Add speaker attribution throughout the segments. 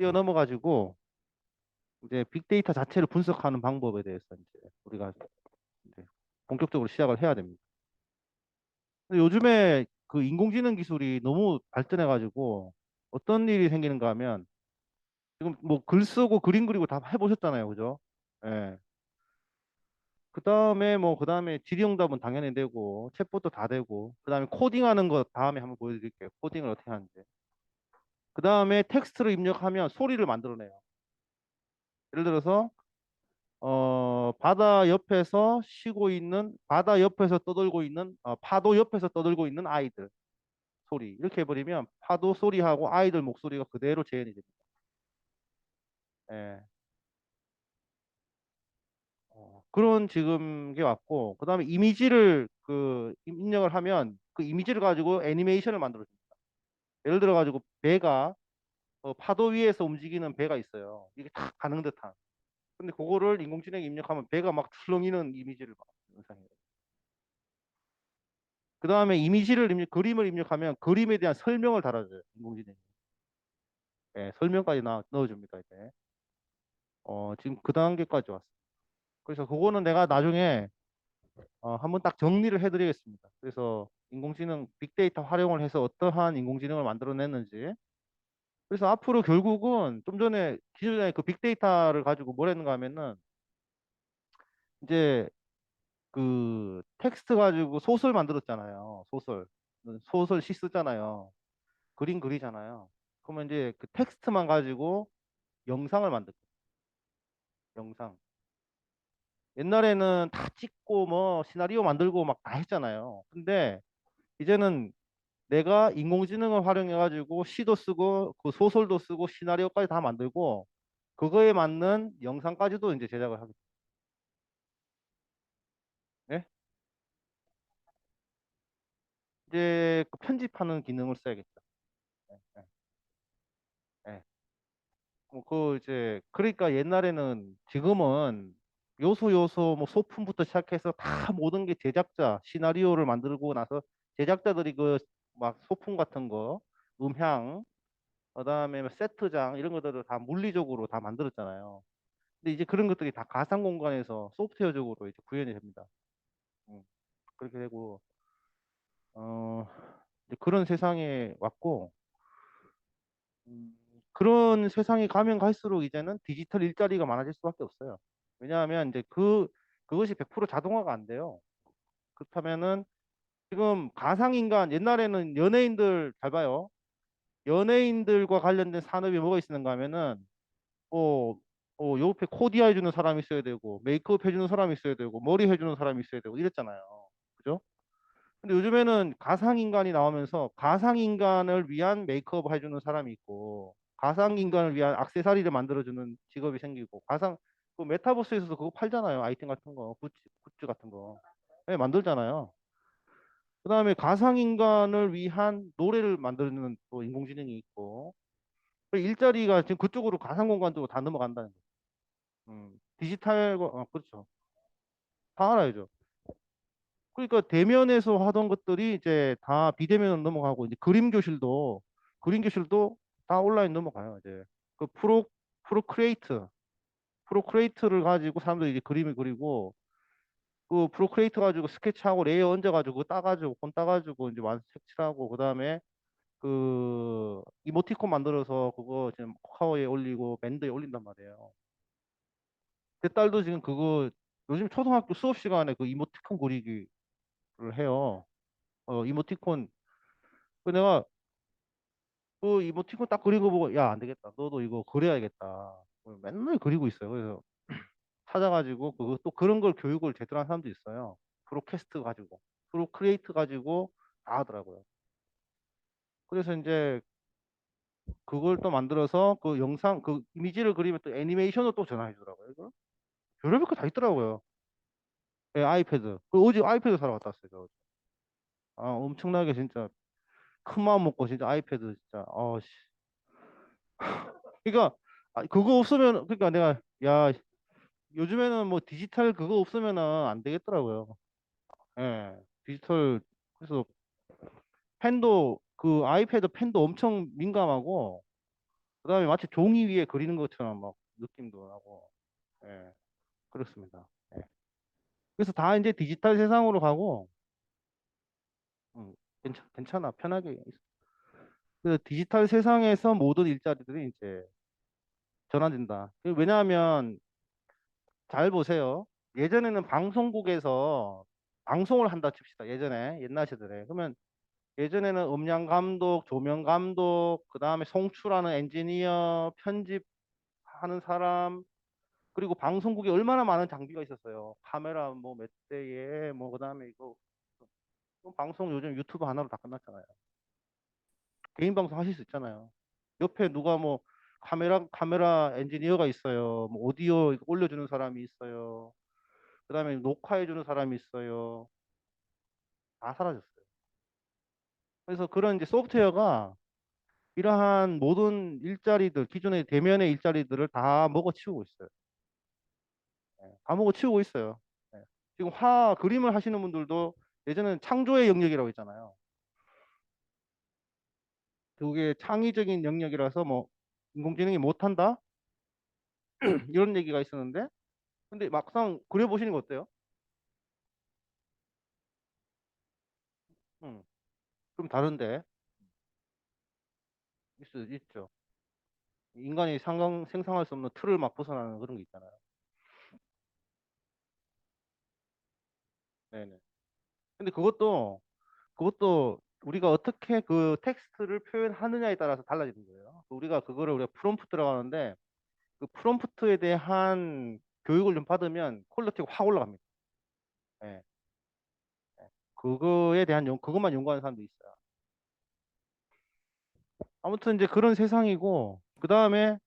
Speaker 1: 뛰어넘어가지고 이제 빅데이터 자체를 분석하는 방법에 대해서 이제 우리가 이제 본격적으로 시작을 해야 됩니다. 근데 요즘에 그 인공지능 기술이 너무 발전해가지고 어떤 일이 생기는가 하면 지금 뭐 글 쓰고 그림 그리고 다 해보셨잖아요, 그죠? 예. 그 다음에 뭐 그 다음에 질의응답은 당연히 되고 챗봇도 다 되고 그 다음에 코딩하는 거 다음에 한번 보여드릴게요. 코딩을 어떻게 하는지. 그 다음에 텍스트를 입력하면 소리를 만들어내요. 예를 들어서 바다 옆에서 쉬고 있는 바다 옆에서 떠들고 있는 파도 옆에서 떠들고 있는 아이들 소리 이렇게 해버리면 파도 소리하고 아이들 목소리가 그대로 재현이 됩니다. 예. 그런 지금 게 왔고 그 다음에 이미지를 그 입력을 하면 그 이미지를 가지고 애니메이션을 만들어줍니다. 예를 들어 가지고 배가 파도 위에서 움직이는 배가 있어요. 이게 탁 가는 듯한. 근데 그거를 인공지능에 입력하면 배가 막 출렁이는 이미지를 막 영상에. 그 다음에 이미지를 그림을 입력하면 그림에 대한 설명을 달아줘요. 인공지능이. 예, 설명까지 넣어줍니다. 이제. 지금 그 단계까지 왔어요. 그래서 그거는 내가 나중에 한번 딱 정리를 해드리겠습니다. 그래서 인공지능 빅데이터 활용을 해서 어떠한 인공지능을 만들어냈는지. 그래서 앞으로 결국은 좀 전에 기존에 그 빅데이터를 가지고 뭘 했는가 하면은 이제 그 텍스트 가지고 소설 만들었잖아요. 소설 시 쓰잖아요. 그림 그리잖아요. 그러면 이제 그 텍스트만 가지고 영상을 만들 거예요. 영상. 옛날에는 다 찍고 뭐 시나리오 만들고 막 다 했잖아요. 근데 이제는 내가 인공지능을 활용해 가지고 시도 쓰고 그 소설도 쓰고 시나리오까지 다 만들고 그거에 맞는 영상까지도 이제 제작을 하겠죠. 네? 이제 그 편집하는 기능을 써야겠죠. 네, 네, 네. 그 이제 그러니까 옛날에는 지금은 요소 뭐 소품부터 시작해서 다 모든 게 제작자 시나리오를 만들고 나서 제작자들이 그 막 소품 같은 거 음향 그다음에 뭐 세트장 이런 것들을 다 물리적으로 다 만들었잖아요. 근데 이제 그런 것들이 다 가상 공간에서 소프트웨어적으로 이제 구현이 됩니다. 음, 그렇게 되고 어 이제 그런 세상에 왔고 음, 그런 세상에 가면 갈수록 이제는 디지털 일자리가 많아질 수밖에 없어요. 왜냐하면 이제 그것이 100% 자동화가 안 돼요. 그렇다면은 지금 가상인간 옛날에는 연예인들 잘 봐요. 연예인들과 관련된 산업이 뭐가 있었는가 하면은 뭐 옆에 코디아 해주는 사람이 있어야 되고 메이크업 해주는 사람이 있어야 되고 머리 해주는 사람이 있어야 되고 이랬잖아요. 그죠? 근데 요즘에는 가상인간이 나오면서 가상인간을 위한 메이크업 해주는 사람이 있고 가상인간을 위한 액세서리를 만들어주는 직업이 생기고 그 메타버스에서도 그거 팔잖아요. 아이템 같은 거 굿즈 같은 거 네, 만들잖아요. 그 다음에 가상인간을 위한 노래를 만드는 또 인공지능이 있고 일자리가 지금 그쪽으로 가상공간 쪽으로 다 넘어간다는 거예요. 디지털과 그렇죠. 다 알아야죠. 그러니까 대면에서 하던 것들이 이제 다 비대면으로 넘어가고 이제 그림 교실도 다 온라인 넘어가요. 이제 그 프로크리에이트 프로크리에이트를 가지고 사람들이 이제 그림을 그리고 그 프로크리에이트 가지고 스케치하고 레이어 얹어가지고 그거 따가지고 폰 따가지고 이제 완성 색칠하고 그다음에 그 이모티콘 만들어서 그거 지금 카카오에 올리고 밴드에 올린단 말이에요. 제 딸도 지금 그거 요즘 초등학교 수업 시간에 그 이모티콘 그리기를 해요. 이모티콘 내가 그 이모티콘 딱 그린 거 보고 야 안 되겠다. 너도 이거 그려야겠다. 맨날 그리고 있어요. 그래서 찾아가지고 그거 또 그런 걸 교육을 제대로 한 사람도 있어요. 프로캐스트 가지고 프로크리에이트 가지고 다 하더라고요. 그래서 이제 그걸 또 만들어서 그 영상 그 이미지를 그리면 또 애니메이션으로 또 전화해 주더라고요. 이거 별의별 거 다 있더라고요. 예, 아이패드. 어제 아이패드 사러 갔다 왔어요. 저. 엄청나게 진짜 큰 마음 먹고 진짜 아이패드 진짜 씨. 그러니까 그거 없으면 그러니까 내가 야 요즘에는 뭐 디지털 그거 없으면은 안 되겠더라고요. 예. 디지털 그래서 펜도 그 아이패드 펜도 엄청 민감하고 그다음에 마치 종이 위에 그리는 것처럼 막 느낌도 나고, 예, 그렇습니다. 예. 그래서 다 이제 디지털 세상으로 가고, 괜찮아, 편하게. 그 디지털 세상에서 모든 일자리들이 이제 전환된다. 왜냐하면 잘 보세요. 예전에는 방송국에서 방송을 한다 칩시다. 예전에 옛날 시절에. 그러면 예전에는 음량 감독, 조명 감독, 그 다음에 송출하는 엔지니어, 편집하는 사람, 그리고 방송국에 얼마나 많은 장비가 있었어요. 카메라 뭐 몇 대에, 뭐 그다음에 이거 방송 요즘 유튜브 하나로 다 끝났잖아요. 개인 방송 하실 수 있잖아요. 옆에 누가 뭐 카메라 엔지니어가 있어요. 뭐 오디오 올려주는 사람이 있어요. 그다음에 녹화해주는 사람이 있어요. 다 사라졌어요. 그래서 그런 이제 소프트웨어가 이러한 모든 일자리들, 기존의 대면의 일자리들을 다 먹어치우고 있어요. 예, 다 먹어치우고 있어요. 예. 지금 그림을 하시는 분들도 예전에는 창조의 영역이라고 했잖아요. 그게 창의적인 영역이라서 뭐 인공지능이 못한다? 이런 얘기가 있었는데, 근데 막상 그려보시는 거 어때요? 음, 좀 다른데 있죠. 인간이 생성할 수 없는 틀을 막 벗어나는 그런 게 있잖아요. 네네. 근데 그것도 우리가 어떻게 그 텍스트를 표현하느냐에 따라서 달라지는 거예요. 우리가 프롬프트라고 하는데 그 프롬프트에 대한 교육을 좀 받으면 퀄리티가 확 올라갑니다. 예, 예. 그것만 연구하는 사람도 있어요. 아무튼 이제 그런 세상이고, 그 다음에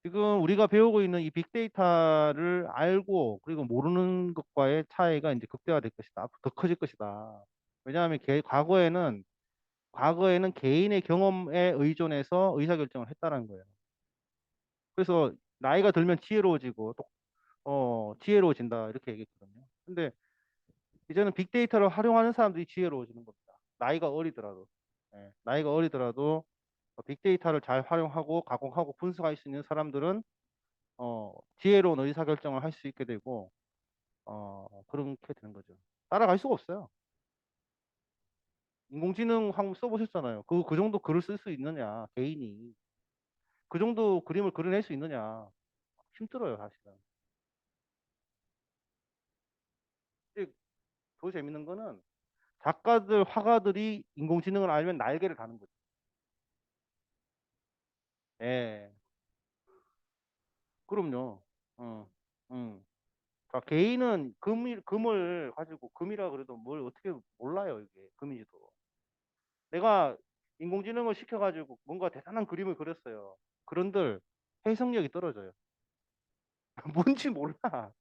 Speaker 1: 지금 우리가 배우고 있는 이 빅데이터를 알고 그리고 모르는 것과의 차이가 이제 극대화될 것이다. 앞으로 더 커질 것이다. 왜냐하면 과거에는 개인의 경험에 의존해서 의사결정을 했다는 거예요. 그래서 나이가 들면 지혜로워지고 또 지혜로워진다 이렇게 얘기했거든요. 근데 이제는 빅데이터를 활용하는 사람들이 지혜로워지는 겁니다. 나이가 어리더라도. 예, 나이가 어리더라도 빅데이터를 잘 활용하고 가공하고 분석할 수 있는 사람들은 지혜로운 의사결정을 할 수 있게 되고 그렇게 되는 거죠. 따라갈 수가 없어요. 인공지능 한번 써보셨잖아요. 그 정도 글을 쓸 수 있느냐, 개인이. 그 정도 그림을 그려낼 수 있느냐. 힘들어요, 사실은. 근데 더 재밌는 거는 작가들, 화가들이 인공지능을 알면 날개를 다는 거죠. 예, 그럼요. 어, 음. 자, 개인은 금을 가지고, 금이라 그래도 뭘 어떻게 몰라요, 이게. 금이지도. 내가 인공지능을 시켜가지고 뭔가 대단한 그림을 그렸어요. 그런들 해석력이 떨어져요. 뭔지 몰라.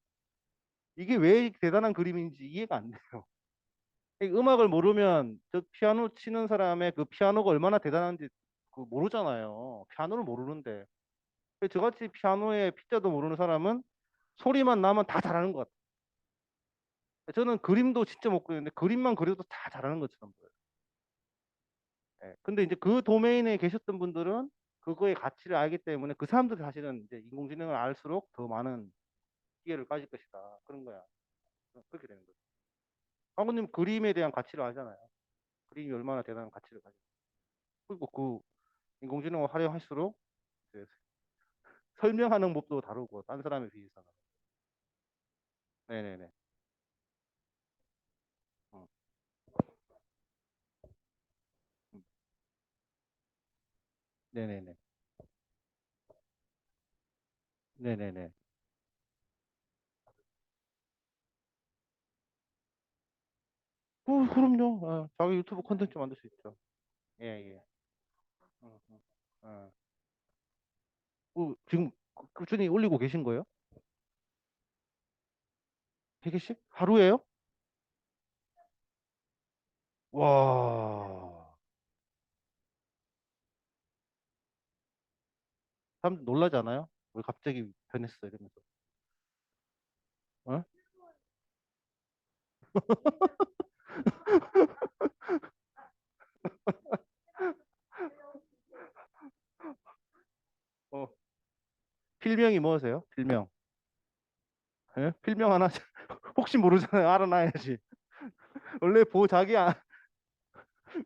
Speaker 1: 이게 왜 대단한 그림인지 이해가 안 돼요. 이 음악을 모르면 저 피아노 치는 사람의 그 피아노가 얼마나 대단한지 그 모르잖아요. 피아노를 모르는데. 저같이 피아노의 피자도 모르는 사람은 소리만 나면 다 잘하는 것 같아요. 저는 그림도 진짜 못 그리는데 그림만 그려도 다 잘하는 것처럼 보여요. 예. 근데 이제 그 도메인에 계셨던 분들은 그거의 가치를 알기 때문에 그 사람들이 사실은 이제 인공지능을 알수록 더 많은 기회를 가질 것이다. 그런 거야. 그렇게 되는 거죠. 황구님 그림에 대한 가치를 알잖아요. 그림이 얼마나 대단한 가치를 가지고. 그리고 그 인공지능을 활용할수록 이제 설명하는 법도 다르고 딴 사람에 비해서는. 네네네. 어, 음, 네네네. 네네네. 그럼요. 자기 유튜브 콘텐츠 만들 수 있죠. 예, 예. 어, 어, 어. 지금 꾸준히 올리고 계신 거예요? 100개씩? 하루에요? 와, 사람들 놀라지 않아요? 왜 갑자기 변했어? 이러면서. 어? 필명이 뭐세요? 필명. 예? 필명 하나 혹시 모르잖아요. 알아놔야지. 원래 자기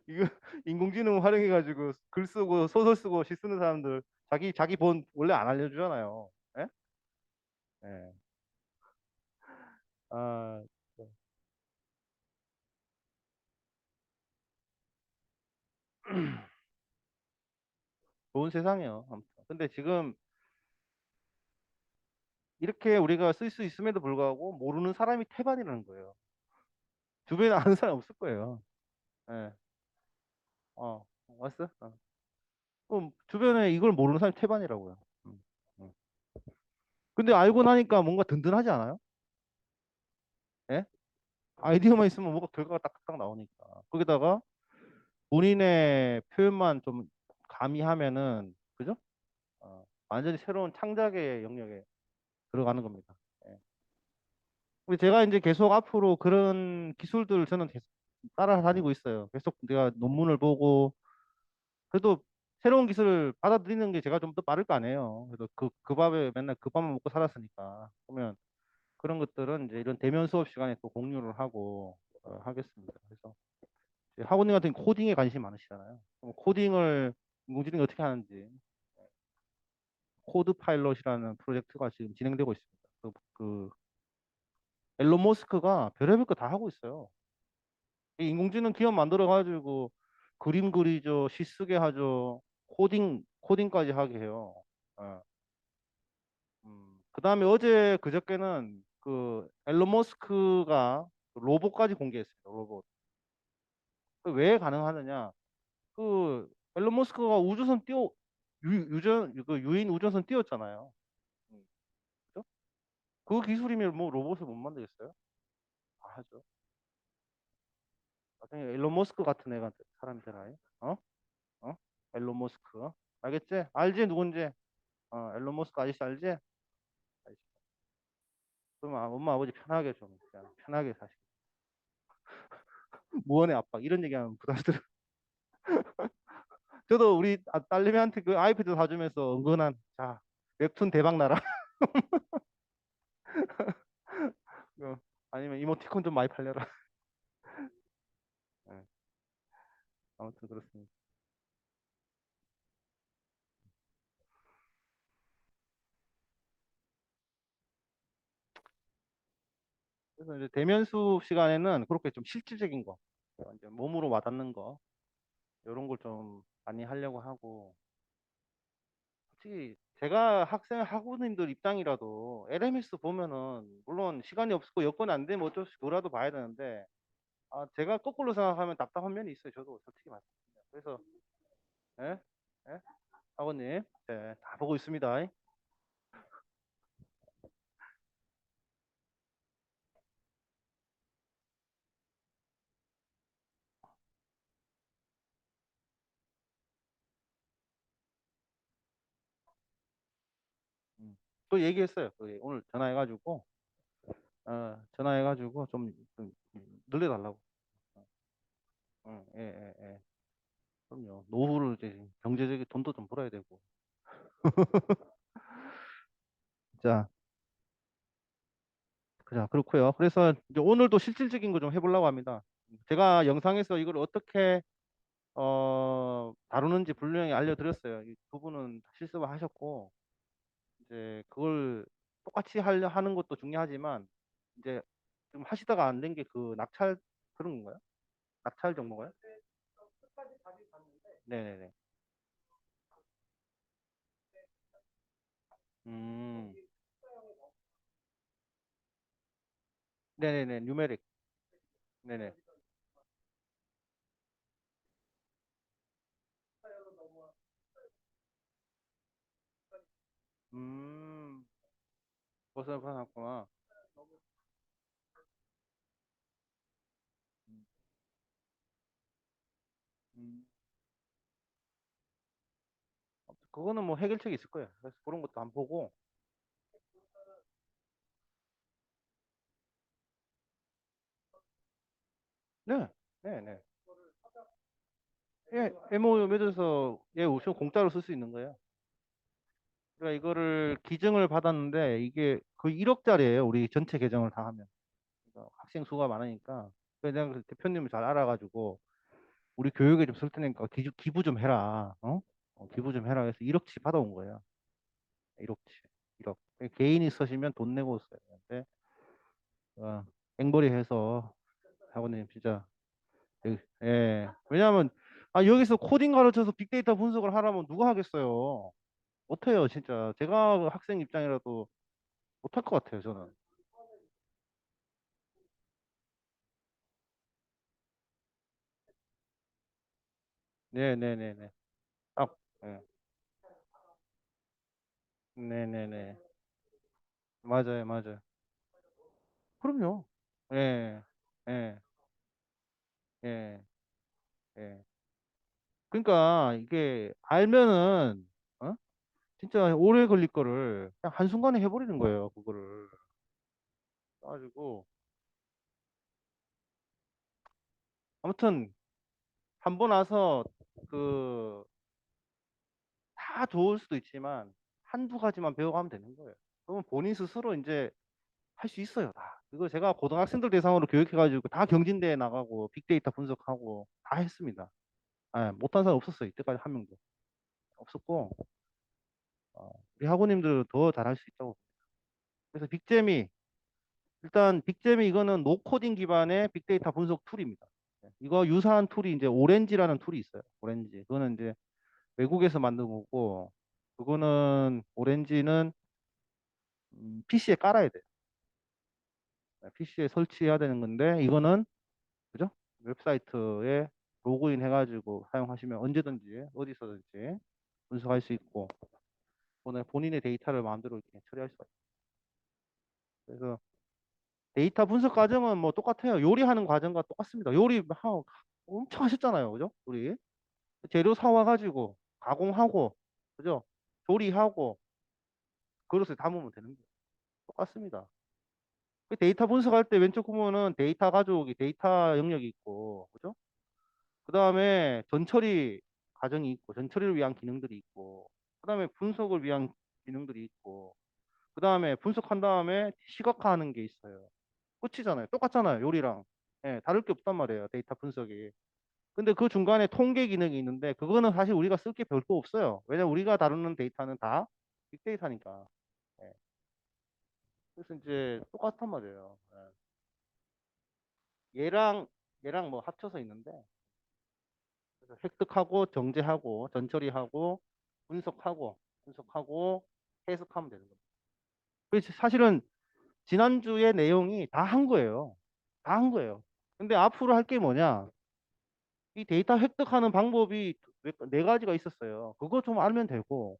Speaker 1: 이거 인공지능 활용해가지고 글 쓰고 소설 쓰고 시 쓰는 사람들 자기 본 원래 안 알려주잖아요. 예? 예. 아, 좋은 세상이에요. 아무튼. 근데 지금 이렇게 우리가 쓸 수 있음에도 불구하고 모르는 사람이 태반이라는 거예요. 주변에 아는 사람 없을 거예요. 예. 왔어? 그럼 주변에 이걸 모르는 사람이 태반이라고요. 음, 음. 근데 알고 나니까 뭔가 든든하지 않아요? 예? 아이디어만 있으면 뭔가 결과가 딱딱 나오니까. 거기다가 본인의 표현만 좀 가미하면은, 그죠? 완전히 새로운 창작의 영역에 들어가는 겁니다. 예. 근데 제가 이제 계속 앞으로 그런 기술들을 저는 계속 따라다니고 있어요. 계속 내가 논문을 보고, 그래도 새로운 기술을 받아들이는 게 제가 좀 더 빠를 거 아니에요. 그래도 그 밥에 맨날 그 밥만 먹고 살았으니까. 그러면 그런 것들은 이제 이런 대면 수업 시간에 또 공유를 하고 하겠습니다. 그래서 이제 학원님 같은 경우 코딩에 관심이 많으시잖아요. 그럼 코딩을 인공지능이 어떻게 하는지 코드 파일럿이라는 프로젝트가 지금 진행되고 있습니다. 앨런 머스크가 별의별 거 다 하고 있어요. 이 인공지능 기업 만들어 가지고 그림 그리죠, 시 쓰게 하죠, 코딩까지 하게 해요. 예. 그다음에 어제 그저께는 그 앨런 머스크가 로봇까지 공개했습니다. 로봇. 왜 가능하느냐? 그 앨런 머스크가 우주선 그 유인 우주선 띄웠잖아요. 음, 그죠? 그 기술이면 뭐 로봇을 못 만들겠어요? 다 하죠. 나중에 앨런 머스크 같은 애가 사람이 되라. 어? 어? 앨런 머스크. 알겠지? 알지? 누군지? 앨런 머스크 아저씨 알지? 알지. 그럼 엄마 아버지 편하게 좀 그냥 편하게 사시. 무언의 압박 이런 얘기하면 부담스러워. 저도 우리 딸내미한테 그 아이패드 사주면서 은근한 자 웹툰 대박 나라. 어, 아니면 이모티콘 좀 많이 팔려라. 네, 아무튼 그렇습니다. 그래서 이제 대면 수업 시간에는 그렇게 좀 실질적인 거, 이제 몸으로 와닿는 거 이런 걸 좀 많이 하려고 하고 솔직히 제가 학우님들 입장이라도 LMS 보면은 물론 시간이 없고 여건이 안 되면 어쩔 수 뭐라도 봐야 되는데 제가 거꾸로 생각하면 답답한 면이 있어요. 저도 솔직히 말씀드립니다. 그래서 예? 예? 학우님 네, 다 보고 있습니다. 음. 또 얘기했어요. 오늘 전화해가지고 좀 늘려달라고. 예, 예, 예. 그럼요. 노후를 이제 경제적인 돈도 좀 벌어야 되고. 자, 그렇고요. 그래서 이제 오늘도 실질적인 거 좀 해보려고 합니다. 제가 영상에서 이걸 어떻게 다루는지 분명히 알려드렸어요. 이 두 분은 실습을 하셨고 이제 그걸 똑같이 하는 것도 중요하지만 이제 좀 하시다가 안 된 게 그 낙찰 그런 건가요? 낙찰 정보가요? 네네네. 음, 네네네. 뉴메릭. 네네. 음, 벗어났구나. 음, 음. 그거는 뭐 해결책이 있을 거예요. 그래서 그런 것도 안 보고, 네, 네, 네. 예, MOU 맺어서 예, 우선 공짜로 쓸 수 있는 거예요. 그러니까 이거를 기증을 받았는데 이게 거의 1억짜리예요. 우리 전체 계정을 다 하면. 그러니까 학생 수가 많으니까. 그래서 내가 그 대표님을 잘 알아가지고 우리 교육에 좀 쓸 테니까 기부 좀 해라. 어? 기부 좀 해라. 해서 1억치 받아온 거예요. 1억치. 1억. 개인이 쓰시면 돈 내고 써요. 근데 앵벌이 해서 학원님 진짜 예. 왜냐하면 여기서 코딩 가르쳐서 빅데이터 분석을 하라면 누가 하겠어요. 못해요, 진짜. 제가 학생 입장이라도 못할 것 같아요, 저는. 네네네네. 딱, 예. 네네네. 맞아요, 맞아요. 그럼요. 예, 예, 예, 예. 그러니까 이게 알면은, 어? 진짜 오래 걸릴 거를 그냥 한순간에 해버리는 거예요, 그거를. 가지고 아무튼, 한 번 와서 그, 다 좋을 수도 있지만, 한두 가지만 배워가면 되는 거예요. 그러면 본인 스스로 이제 할 수 있어요, 다. 이거 제가 고등학생들 대상으로 교육해가지고 다 경진대회 나가고 빅데이터 분석하고 다 했습니다. 못한 사람 없었어요. 이때까지 한 명도 없었고, 우리 학우님들 더 잘할 수 있다고. 그래서 빅재미, 일단 빅재미 이거는 노코딩 기반의 빅데이터 분석 툴입니다. 이거 유사한 툴이 이제 오렌지라는 툴이 있어요. 오렌지. 그거는 이제 외국에서 만든 거고, 그거는 오렌지는 PC에 깔아야 돼요. PC에 설치해야 되는 건데, 이거는 그죠? 웹사이트에 로그인 해가지고 사용하시면 언제든지 어디서든지 분석할 수 있고 오늘 본인의 데이터를 마음대로 이렇게 처리할 수가 있어요. 그래서 데이터 분석 과정은 뭐 똑같아요. 요리하는 과정과 똑같습니다. 엄청 하셨잖아요. 그죠? 우리 재료 사와가지고 가공하고 그죠? 조리하고 그릇에 담으면 되는 거예요. 똑같습니다. 그 데이터 분석할 때 왼쪽 보면은 데이터 가져오기, 데이터 영역이 있고, 그죠? 그 다음에 전처리 과정이 있고, 전처리를 위한 기능들이 있고, 그 다음에 분석을 위한 기능들이 있고, 그 다음에 분석한 다음에 시각화하는 게 있어요. 끝이잖아요. 똑같잖아요. 요리랑. 예, 다를 게 없단 말이에요. 데이터 분석이. 근데 그 중간에 통계 기능이 있는데, 그거는 사실 우리가 쓸 게 별거 없어요. 왜냐면 우리가 다루는 데이터는 다 빅데이터니까. 예. 그래서 이제 똑같단 말이에요. 얘랑 뭐 합쳐서 있는데, 그래서 획득하고 정제하고 전처리하고 분석하고 해석하면 되는 겁니다. 그래서 사실은 지난주의 내용이 다 한 거예요. 다 한 거예요. 근데 앞으로 할 게 뭐냐? 이 데이터 획득하는 방법이 네 가지가 있었어요. 그거 좀 알면 되고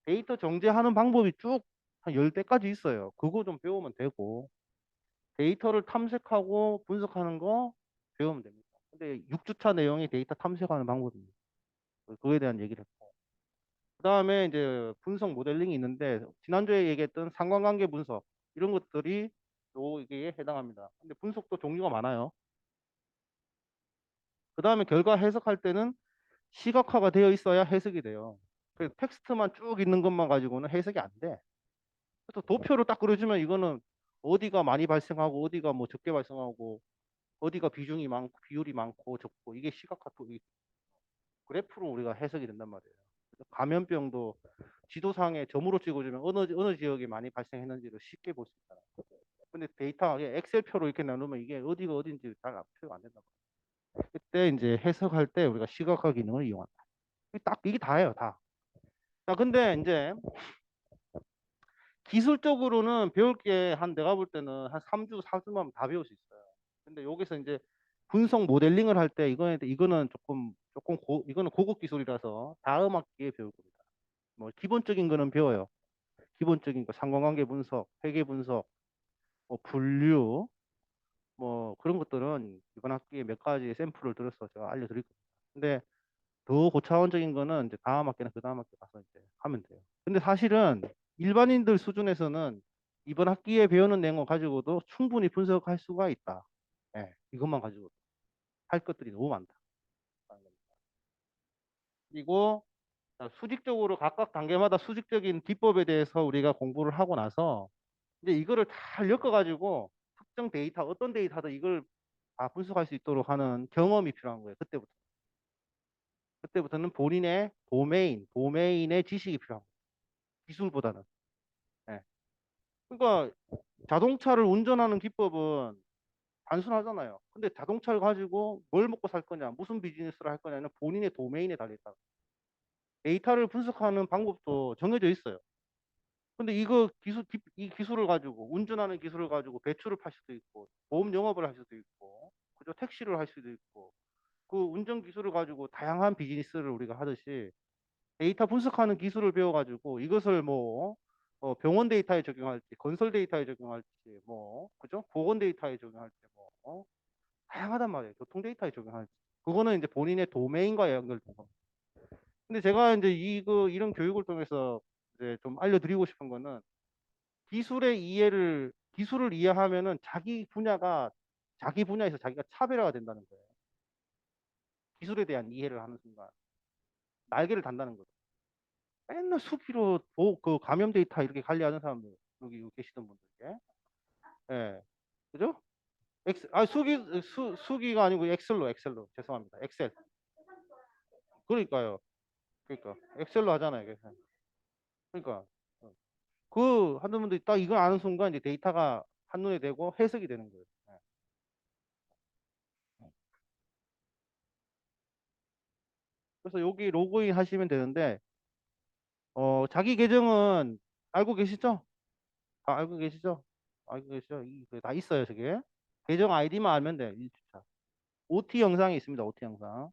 Speaker 1: 데이터 정제하는 방법이 쭉 한 10대까지 있어요. 그거 좀 배우면 되고 데이터를 탐색하고 분석하는 거 배우면 됩니다. 근데 6주차 내용이 데이터 탐색하는 방법입니다. 그거에 대한 얘기를 했고 그 다음에 이제 분석 모델링이 있는데 지난주에 얘기했던 상관관계 분석 이런 것들이 여기에 해당합니다. 근데 분석도 종류가 많아요. 그 다음에 결과 해석할 때는 시각화가 되어 있어야 해석이 돼요. 그래서 텍스트만 쭉 있는 것만 가지고는 해석이 안 돼. 그래서 도표로 딱 그려주면 이거는 어디가 많이 발생하고 어디가 뭐 적게 발생하고 어디가 비중이 많고 비율이 많고 적고 이게 시각화 이 그래프로 우리가 해석이 된단 말이에요. 그래서 감염병도 지도상에 점으로 찍어주면 어느 지역에 많이 발생했는지를 쉽게 볼 수 있잖아요. 근데 데이터 엑셀표로 이렇게 나누면 이게 어디가 어딘지 잘 표가 안 된단 말이에요. 그때 이제 해석할 때 우리가 시각화 기능을 이용한다. 딱 이게 다예요, 다. 자, 근데 이제 기술적으로는 배울 게 한 내가 볼 때는 한 3주, 4주만 다 배울 수 있어요. 근데 여기서 이제 분석 모델링을 할 때 이거는 이거는 고급 기술이라서 다음 학기에 배울 겁니다. 뭐 기본적인 거는 배워요. 기본적인 거 상관관계 분석, 회계 분석, 뭐 분류, 뭐 그런 것들은 이번 학기에 몇 가지 샘플을 들어서 제가 알려드릴 겁니다. 근데 더 고차원적인 거는 이제 다음 학기나 그 다음 학기 가서 이제 하면 돼요. 근데 사실은 일반인들 수준에서는 이번 학기에 배우는 내용 가지고도 충분히 분석할 수가 있다. 예, 이것만 가지고 할 것들이 너무 많다. 그리고 자, 수직적으로 각각 단계마다 수직적인 기법에 대해서 우리가 공부를 하고 나서 이제 이거를 다 엮어가지고 특정 데이터, 어떤 데이터도 이걸 다 분석할 수 있도록 하는 경험이 필요한 거예요. 그때부터. 그때부터는 본인의 도메인의 지식이 필요한 거예요. 기술보다는. 예. 그러니까 자동차를 운전하는 기법은 단순하잖아요. 근데 자동차를 가지고 뭘 먹고 살 거냐, 무슨 비즈니스를 할 거냐는 본인의 도메인에 달려있다. 데이터를 분석하는 방법도 정해져 있어요. 근데 이 기술을 가지고, 운전하는 기술을 가지고 배추를 팔 수도 있고, 보험 영업을 할 수도 있고, 그죠? 택시를 할 수도 있고, 그 운전 기술을 가지고 다양한 비즈니스를 우리가 하듯이 데이터 분석하는 기술을 배워가지고 이것을 뭐, 병원 데이터에 적용할지, 건설 데이터에 적용할지, 뭐, 그죠? 보건 데이터에 적용할지, 뭐, 다양하단 말이에요. 교통 데이터에 적용할지. 그거는 이제 본인의 도메인과 연결된 겁니다. 근데 제가 이제 이런 교육을 통해서 이제 좀 알려드리고 싶은 거는 기술을 이해하면은 자기 분야에서 자기가 차별화가 된다는 거예요. 기술에 대한 이해를 하는 순간 날개를 단다는 거죠. 맨날 수기로 그 감염 데이터 이렇게 관리하는 사람들 여기 계시던 분들께, 예, 그죠? 수기가 아니고 엑셀로 죄송합니다. 엑셀. 그러니까요. 그러니까 엑셀로 하잖아요. 그래서. 그러니까 그 하는 분들이 딱 이걸 아는 순간 이제 데이터가 한눈에 되고 해석이 되는 거예요. 예. 그래서 여기 로그인 하시면 되는데 자기 계정은 알고 계시죠? 다 알고 계시죠? 알고 계시죠? 다 있어요, 저게. 계정 아이디만 알면 돼. 1주차. OT 영상이 있습니다. OT 영상.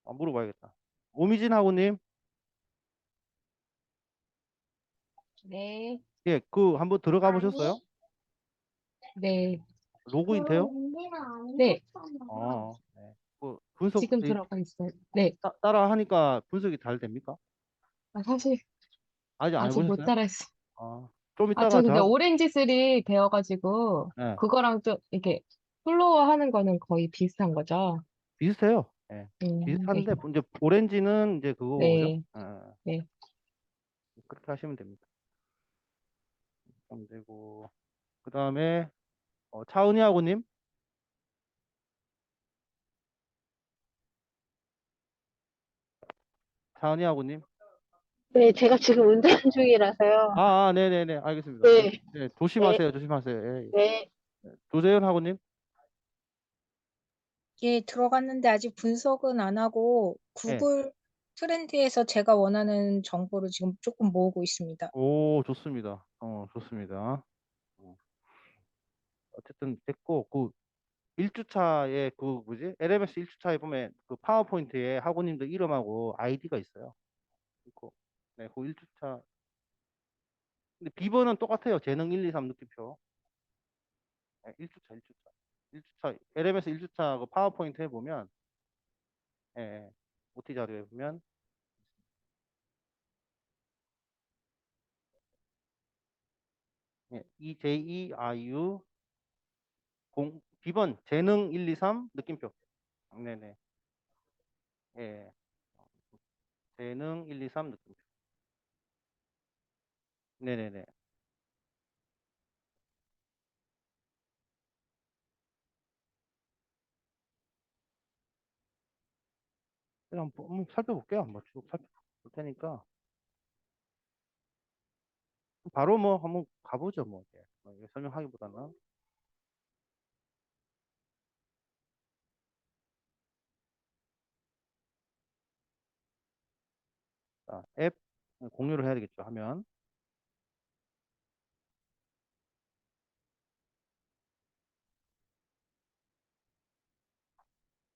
Speaker 1: 물어봐야겠다. 오미진 하고님,
Speaker 2: 네,
Speaker 1: 예, 한번 들어가 보셨어요?
Speaker 2: 네,
Speaker 1: 로그인 돼요?
Speaker 2: 네,
Speaker 1: 네. 분석
Speaker 2: 지금 들어가 있어요. 네,
Speaker 1: 따라 하니까 분석이 잘 됩니까?
Speaker 2: 사실
Speaker 1: 아직 안
Speaker 2: 아직 못
Speaker 1: 해보셨어요?
Speaker 2: 따라했어.
Speaker 1: 좀
Speaker 2: 저
Speaker 1: 이따가
Speaker 2: 근데
Speaker 1: 저하고,
Speaker 2: 오렌지 3 배워가지고,
Speaker 1: 예,
Speaker 2: 그거랑 좀, 이렇게, 플로어 하는 거는 거의 비슷한 거죠.
Speaker 1: 비슷해요. 예.
Speaker 2: 네,
Speaker 1: 비슷한데, 이제 오렌지는 이제 그거고, 그죠?
Speaker 2: 네, 네.
Speaker 1: 그렇게 하시면 됩니다. 그럼 되고, 그 다음에, 차은희하고님, 차은희하고님.
Speaker 3: 네, 제가 지금 운전 중이라서요.
Speaker 1: 네네네, 알겠습니다.
Speaker 3: 네,
Speaker 1: 네,
Speaker 3: 네,
Speaker 1: 조심하세요, 조심하세요. 예, 예.
Speaker 3: 네.
Speaker 1: 조재현하고님,
Speaker 4: 예, 들어갔는데 아직 분석은 안 하고
Speaker 1: 예.
Speaker 4: 구글 트렌드에서 제가 원하는 정보를 지금 조금 모으고 있습니다.
Speaker 1: 오, 좋습니다. 좋습니다. 어, 어쨌든 됐고, 1주차에 뭐지? LMS 1주차에 보면 그 파워포인트에 학우님들 이름하고 아이디가 있어요. 그리고, 네, 그 1주차. 근데 비번은 똑같아요. 재능 1, 2, 3 느낌표. 네, 1주차, 1주차. 1주차, LMS 1주차 그 파워포인트에 보면, 예, 예. OT 자료에 보면, 예, EJEIU 비번 재능 1, 2, 3 느낌표. 네네. 예. 재능 1, 2, 3 느낌표. 네네네. 그냥 한번 살펴볼게요. 한번 쭉 살펴볼 테니까. 바로 뭐 한번 가보죠. 뭐, 이제. 이거 설명하기보다는. 자, 앱 공유를 해야 되겠죠. 하면.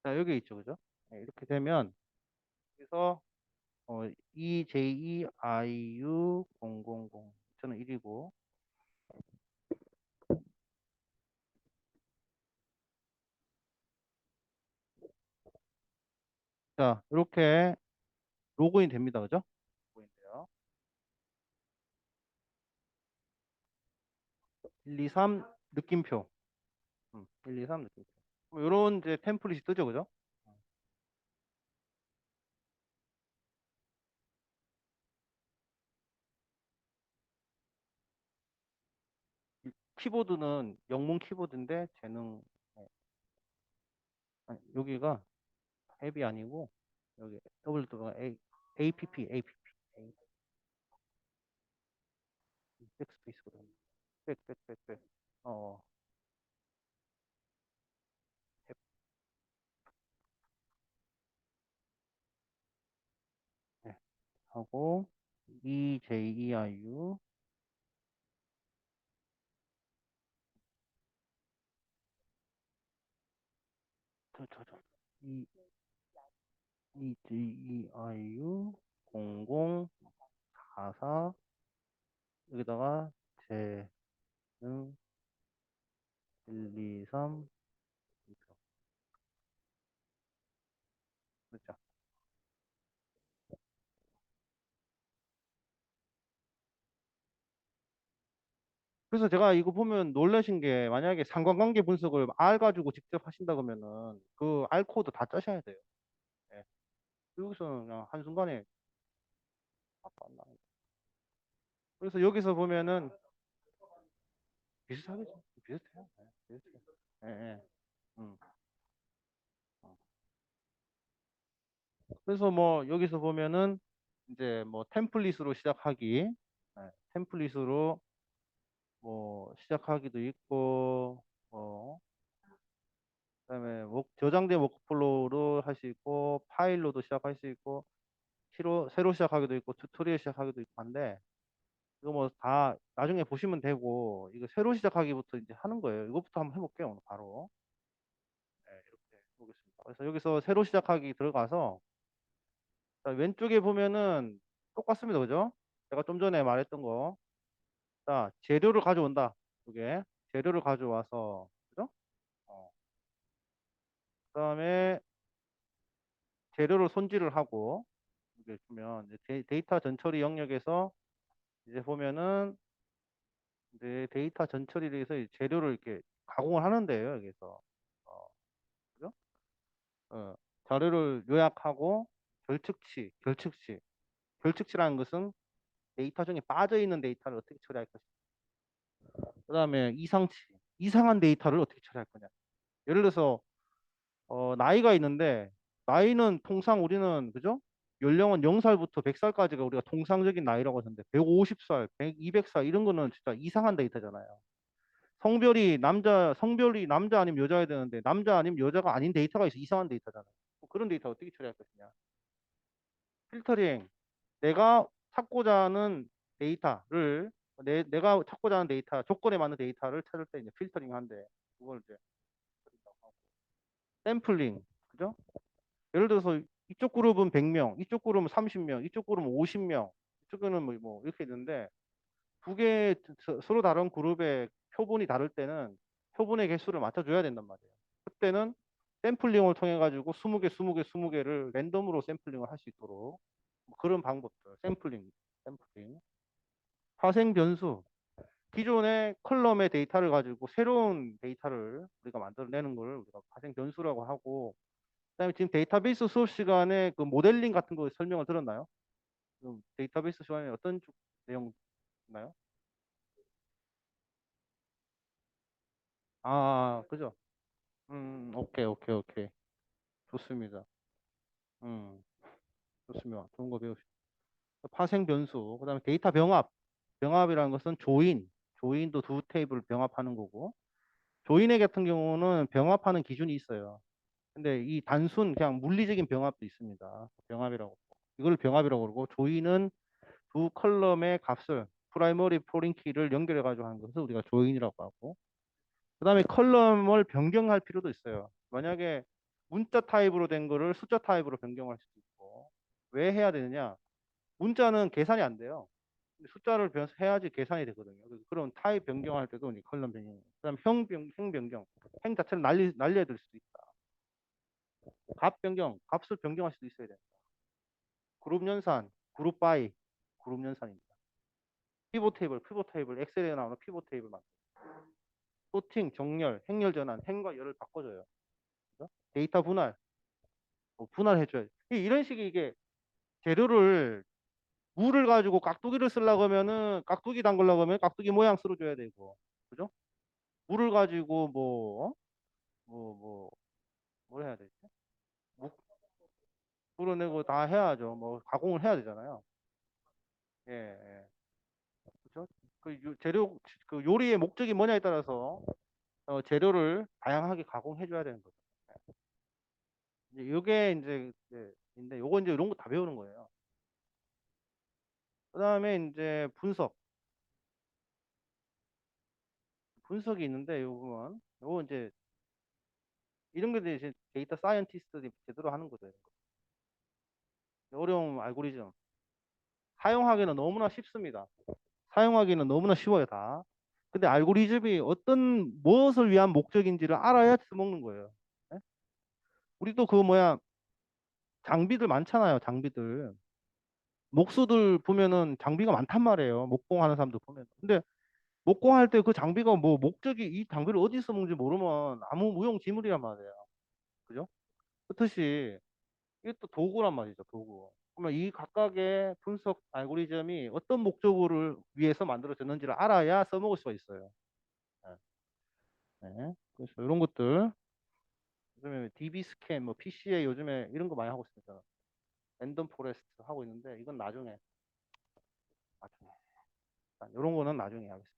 Speaker 1: 자, 여기 있죠. 그죠? 네, 이렇게 되면, 그래서, EJEIU 000. 저는 1이고. 자, 이렇게 로그인 됩니다. 그죠? 로그인 돼요. 1, 2, 3 느낌표. 1, 2, 3 느낌표. 이런 이제 템플릿이 뜨죠. 그죠? 키보드는 영문 키보드인데 재능, 아니, 여기가 앱이 아니고 여기 더블 들어가 APP 백스페이스거든. 백백백백 어 앱 네. 하고 EJEIU 저저저 EJEIU 0044 여기다가 재능 123 그렇죠. 그래서 제가 이거 보면 놀라신 게 만약에 상관관계 분석을 R 가지고 직접 하신다 그러면은 그 R 코드 다 짜셔야 돼요. 예. 여기서는 그냥 한순간에 아까 안 나와요. 그래서 여기서 보면은 비슷하겠죠. 비슷해요. 예, 비슷해요. 예, 예. 음. 어. 그래서 뭐 여기서 보면은 이제 뭐 템플릿으로 시작하기, 예, 템플릿으로 뭐 시작하기도 있고, 그다음에 저장된 워크플로우로 할 수 있고, 파일로도 시작할 수 있고, 새로 시작하기도 있고, 튜토리얼 시작하기도 있고 한데, 이거 뭐 다 나중에 보시면 되고, 이거 새로 시작하기부터 이제 하는 거예요. 이것부터 한번 해볼게요, 오늘 바로. 네, 이렇게 해보겠습니다. 그래서 여기서 새로 시작하기 들어가서, 자, 왼쪽에 보면은 똑같습니다. 그죠? 제가 좀 전에 말했던 거. 자, 재료를 가져온다. 이게 재료를 가져와서, 그죠? 어, 그다음에 재료를 손질을 하고, 이게 보면 이제 데이터 전처리 영역에서 이제 보면은 이제 데이터 전처리를 해서 이 재료를 이렇게 가공을 하는데요. 여기서 그죠? 어, 자료를 요약하고 결측치라는 것은 데이터 중에 빠져 있는 데이터를 어떻게 처리할 것인가. 그다음에 이상한 데이터를 어떻게 처리할 거냐. 예를 들어서 나이가 있는데 나이는 통상 우리는 그죠? 연령은 0살부터 100살까지가 우리가 통상적인 나이라고 하는데 150살, 100, 200살 이런 거는 진짜 이상한 데이터잖아요. 성별이 남자 아니면 여자야 되는데 남자 아니면 여자가 아닌 데이터가 있어 이상한 데이터잖아요. 그런 데이터 어떻게 처리할 것이냐. 필터링. 내가 찾고자 하는 데이터를 내가 찾고자 하는 데이터 조건에 맞는 데이터를 찾을 때 이제 필터링 한대. 그걸 이제 샘플링. 그죠? 예를 들어서 이쪽 그룹은 100명, 이쪽 그룹은 30명, 이쪽 그룹은 50명, 이쪽에는 뭐 이렇게 있는데 두 개 서로 다른 그룹의 표본이 다를 때는 표본의 개수를 맞춰줘야 된단 말이에요. 그때는 샘플링을 통해 가지고 20개, 20개, 20개를 랜덤으로 샘플링을 할 수 있도록 뭐 그런 방법들, 샘플링. 파생 변수. 기존의 컬럼의 데이터를 가지고 새로운 데이터를 우리가 만들어내는 걸 우리가 파생 변수라고 하고, 그다음에 지금 데이터베이스 수업 시간에 그 모델링 같은 거 설명을 들었나요? 그럼 데이터베이스 시간에 어떤 쪽 내용 있나요? 그죠? 오케이. 좋습니다. 음, 좋습니다. 좋은 거 배우시. 파생 변수, 그다음에 데이터 병합. 병합이라는 것은 조인도 두 테이블 병합하는 거고, 조인의 같은 경우는 병합하는 기준이 있어요. 근데 이 단순 그냥 물리적인 병합도 있습니다. 병합이라고. 이걸 병합이라고 그러고, 조인은 두 컬럼의 값을 프라이머리 포린 키를 연결해 가지고 하는 것을 우리가 조인이라고 하고, 그다음에 컬럼을 변경할 필요도 있어요. 만약에 문자 타입으로 된 거를 숫자 타입으로 변경할 수도 있고. 왜 해야 되느냐? 문자는 계산이 안 돼요. 근데 숫자를 해야지 계산이 되거든요. 그래서 그런 타입 변경할 때도 이 컬럼 변경. 그다음 형 변경. 행 자체를 날려야 될 수도 있다. 값 변경, 값을 변경할 수도 있어야 된다. 그룹 연산, 그룹 바이, 그룹 연산입니다. 피봇 테이블, 엑셀에 나오는 피봇 테이블 만. 소팅, 정렬, 행렬 전환, 행과 열을 바꿔줘요. 그죠? 데이터 분할, 분할해줘요. 이런 식의 이게 재료를 물을 가지고 깍두기를 쓰려고 하면은 깍두기 담그려고 하면 깍두기 모양 쓸어줘야 되고, 그죠? 물을 가지고 뭘 해야 되지? 물 불어내고 다 해야죠. 뭐 가공을 해야 되잖아요. 예, 예. 그죠? 재료 그 요리의 목적이 뭐냐에 따라서 재료를 다양하게 가공해 줘야 되는 거죠. 이제 요게 이제 인데 요거 이제 이런 거 다 배우는 거예요. 그다음에 이제 분석이 있는데 요거 이제 이런 게 이제 데이터 사이언티스트들이 제대로 하는 거죠. 이런 거. 어려운 알고리즘 사용하기는 너무나 쉽습니다. 사용하기는 너무나 쉬워요, 다. 근데 알고리즘이 어떤 무엇을 위한 목적인지를 알아야 써먹는 거예요. 예? 우리도 그 뭐야 장비들 많잖아요, 장비들. 목수들 보면은 장비가 많단 말이에요. 목공하는 사람들 보면. 근데 목공할 때 그 장비가 뭐 목적이 이 장비를 어디 써먹는지 모르면 아무 무용지물이란 말이에요. 그죠? 그렇듯이 이게 또 도구란 말이죠, 도구. 그러면 이 각각의 분석 알고리즘이 어떤 목적을 위해서 만들어졌는지를 알아야 써먹을 수가 있어요. 네. 네. 그래서 이런 것들 요즘에 DB 스캔, 뭐 PC에 요즘에 이런 거 많이 하고 있습니다. 랜덤 포레스트 하고 있는데 이건 나중에 이런 거는 나중에 하겠습니다.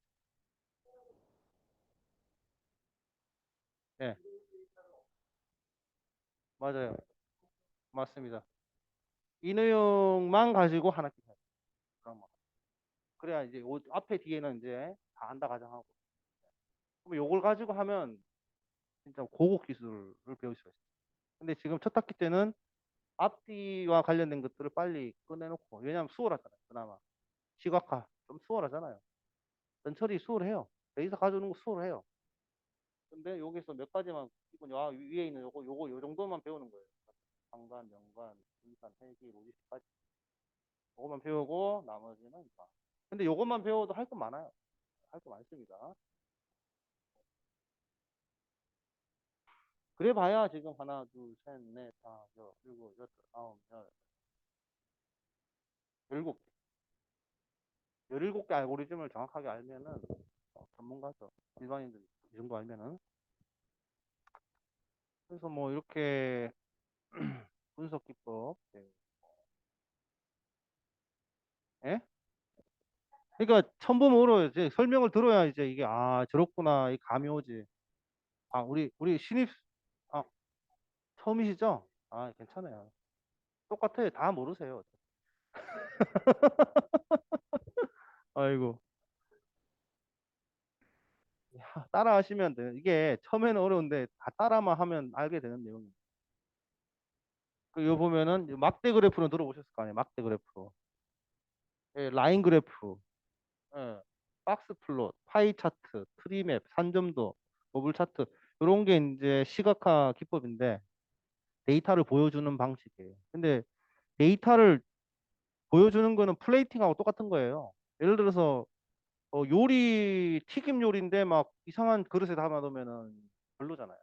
Speaker 1: 네, 맞아요. 맞습니다. 이 내용만 가지고 하나 끼워요. 그런 거. 그래야 이제 앞에 뒤에는 이제 다 안다 가정하고. 그럼 요걸 가지고 하면 진짜 고급 기술을 배울 수가 있어요. 근데 지금 첫 학기 때는 앞뒤와 관련된 것들을 빨리 꺼내놓고, 왜냐하면 수월하잖아요. 그나마 시각화 좀 수월하잖아요. 전처리 수월해요. 데이터 가져오는 거 수월해요. 근데 여기서 몇 가지만 기본 위에 있는 요거 요 정도만 배우는 거예요. 상관, 연관, 분산, 회계, 로지스까지 요거만 배우고 나머지는 다. 근데 요것만 배워도 할 거 많아요. 할 거 많습니다. 그래 봐야 지금 하나, 둘, 셋, 넷, 다, 일곱, 여덟, 아홉, 열일곱 개. 17개 알고리즘을 정확하게 알면은 전문가죠. 일반인들 이 정도 알면은. 그래서 뭐 이렇게 분석 기법. 네. 예? 그러니까 처음 보면 어려워요. 이제 설명을 들어야 이제 이게 저렇구나 이 감이 오지. 우리 신입 아 처음이시죠? 괜찮아요. 똑같아요. 다 모르세요. 아이고 따라 하시면 돼요. 이게 처음에는 어려운데 다 따라만 하면 알게 되는 내용이에요. 요 보면은 막대 그래프는 들어보셨을 거 아니에요. 막대 그래프. 예, 라인 그래프. 예, 박스 플롯, 파이 차트, 트리맵, 산점도, 버블 차트 이런 게 이제 시각화 기법인데 데이터를 보여주는 방식이에요. 근데 데이터를 보여주는 거는 플레이팅하고 똑같은 거예요. 예를 들어서 요리 튀김 요리인데 막 이상한 그릇에 담아 놓으면은 별로잖아요.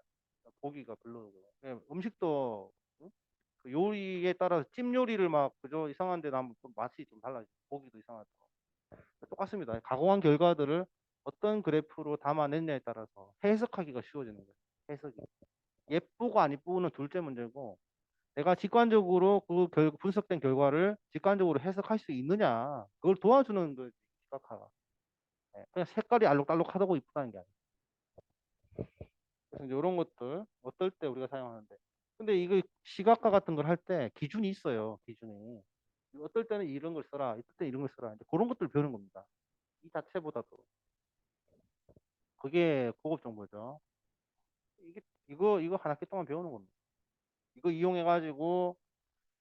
Speaker 1: 보기가 별로고. 예, 음식도 응? 그 요리에 따라서 찜 요리를 막 그저 이상한데 나면 또 맛이 좀 달라지고 보기도 이상하고. 똑같습니다. 가공한 결과들을 어떤 그래프로 담아냈냐에 따라서 해석하기가 쉬워지는 거예요. 해석이. 예쁘고 안 예쁘고는 둘째 문제고 내가 직관적으로 분석된 결과를 직관적으로 해석할 수 있느냐 그걸 도와주는 그 시각화가. 그냥 색깔이 알록달록하다고 이쁘다는 게 아니에요. 그래서 이제 이런 것들 어떨 때 우리가 사용하는데 근데 이거 시각화 같은 걸 할 때 기준이 있어요. 기준이. 어떨 때는 이런 걸 써라. 어떨 때 이런 걸 써라. 이제 그런 것들 배우는 겁니다. 이 자체보다도. 그게 고급 정보죠. 이거 한 학기 동안 배우는 겁니다. 이거 이용해가지고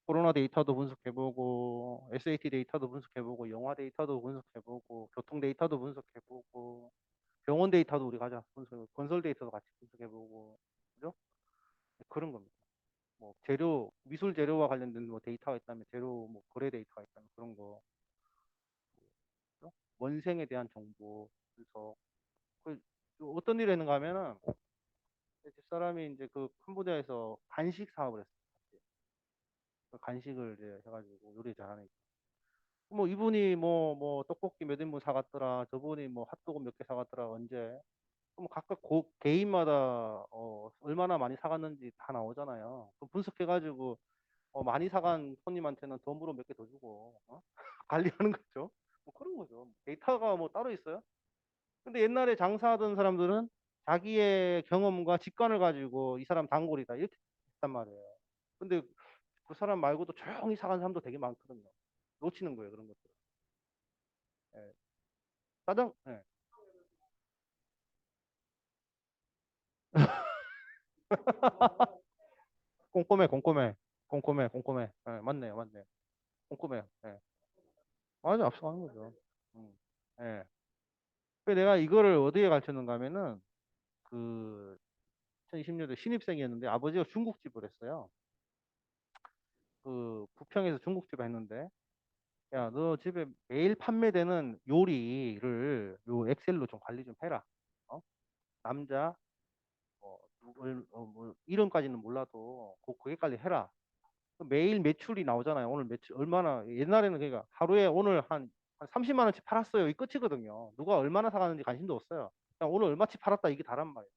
Speaker 1: 코로나 데이터도 분석해보고, SAT 데이터도 분석해보고, 영화 데이터도 분석해보고, 교통 데이터도 분석해보고, 병원 데이터도 우리 가자 건설 데이터도 같이 분석해보고, 그죠? 그런 겁니다. 뭐 미술 재료와 관련된 뭐 데이터가 있다면 재료 뭐 거래 데이터가 있다면 그런 거, 그죠? 원생에 대한 정보 분석. 그 어떤 일을 했는가 하면은 집사람이 이제 그 캄보디아에서 간식 사업을 했어요. 그 간식을 이제 해가지고 요리 잘하니까. 뭐 이분이 뭐 떡볶이 몇 인분 사갔더라. 저분이 뭐 핫도그 몇 개 사갔더라. 언제? 그럼 각각 개인마다 얼마나 많이 사갔는지 다 나오잖아요. 그럼 분석해가지고 많이 사간 손님한테는 덤으로 몇 개 더 주고 관리하는 거죠. 뭐 그런 거죠. 데이터가 뭐 따로 있어요? 근데 옛날에 장사하던 사람들은 자기의 경험과 직관을 가지고 이 사람 단골이다 이렇게 했단 말이에요. 근데 그 사람 말고도 조용히 사간 사람도 되게 많거든요. 놓치는 거예요, 그런 것들. 예. 예. 꼼꼼해, 꼼꼼해, 꼼꼼해, 꼼꼼해. 예, 맞네요, 맞네요. 꼼꼼해요. 예. 맞아, 앞서가는 거죠. 음. 예. 그래서 내가 이거를 어디에 가르쳤는가 하면은 그 2020년도에 신입생이었는데 아버지가 중국집을 했어요. 그 부평에서 중국집을 했는데 야, 너 집에 매일 판매되는 요리를 요 엑셀로 좀 관리 좀 해라. 어? 남자 뭐 이름까지는 몰라도 그게 관리 해라. 그 매일 매출이 나오잖아요. 오늘 매출 얼마나 옛날에는 그러니까 하루에 오늘 한 30만 원치 팔았어요. 이 끝이거든요. 누가 얼마나 사가는지 관심도 없어요. 그냥 오늘 얼마치 팔았다 이게 다란 말이에요.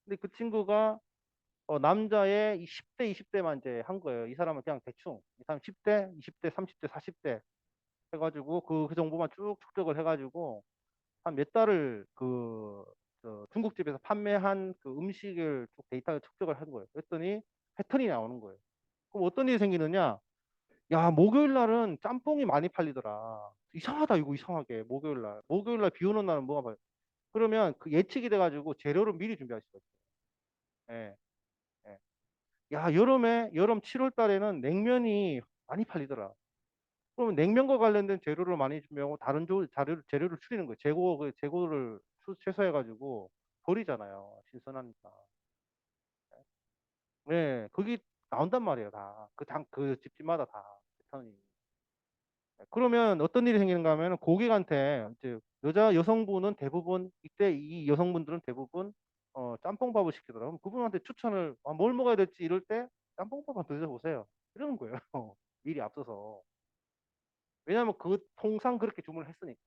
Speaker 1: 근데 그 친구가 남자의 이 10대, 20대만 이제 한 거예요. 이 사람은 그냥 대충 이 사람 10대, 20대, 30대, 40대 해가지고 그 정보만 쭉 축적을 해가지고 한 몇 달을 저 중국집에서 판매한 그 음식을 쭉 데이터를 축적을 한 거예요. 그랬더니 패턴이 나오는 거예요. 그럼 어떤 일이 생기느냐? 야, 목요일 날은 짬뽕이 많이 팔리더라. 이상하다, 이거 이상하게. 목요일 날. 목요일 날 비 오는 날은 뭐가 봐요? 그러면 그 예측이 돼가지고 재료를 미리 준비할 수가 있어요. 예, 예. 야, 여름 7월 달에는 냉면이 많이 팔리더라. 그러면 냉면과 관련된 재료를 많이 준비하고 다른 재료를 줄이는 거예요. 재고를 최소해가지고 버리잖아요. 신선하니까. 네, 그게 나온단 말이에요, 다. 그 집집마다 다. 패턴이. 그러면 어떤 일이 생기는가 하면 고객한테 이제 여성분은 대부분 이때 이 여성분들은 대부분 짬뽕밥을 시키더라고요. 그럼 그분한테 추천을 뭘 먹어야 될지 이럴 때 짬뽕밥 한번 드셔보세요. 이러는 거예요. 미리 앞서서. 왜냐하면 통상 그렇게 주문을 했으니까.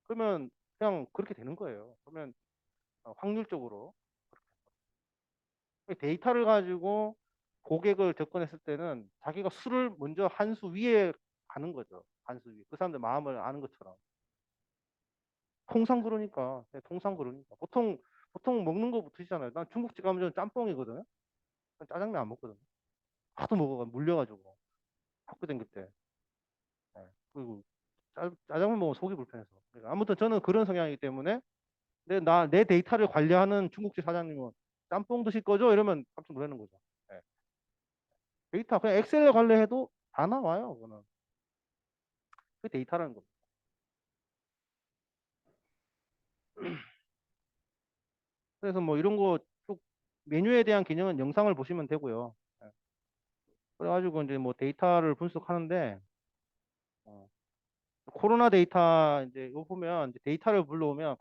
Speaker 1: 그러면 그냥 그렇게 되는 거예요. 그러면 확률적으로 데이터를 가지고 고객을 접근했을 때는 자기가 수를 먼저 한 수 위에 가는 거죠. 한 수 위에. 그 사람들 마음을 아는 것처럼. 통상 그러니까. 네, 통상 그러니까. 보통 먹는 거 드시잖아요. 난 중국집 가면 저는 짬뽕이거든요. 난 짜장면 안 먹거든요. 하도 먹어가 물려가지고 학교 다닐 때. 네. 그리고 짜장면 먹으면 속이 불편해서. 그러니까 아무튼 저는 그런 성향이기 때문에 내 데이터를 관리하는 중국집 사장님은 짬뽕 드실 거죠? 이러면 깜짝 놀라는 거죠. 네. 데이터 그냥 엑셀에 관리해도 다 나와요. 그거는. 그 데이터라는 겁니다. 그래서 뭐 이런 거 쭉 메뉴에 대한 개념은 영상을 보시면 되고요. 네. 그래가지고 이제 뭐 데이터를 분석하는데 어, 코로나 데이터 이제 이거 보면 이제 데이터를 불러오면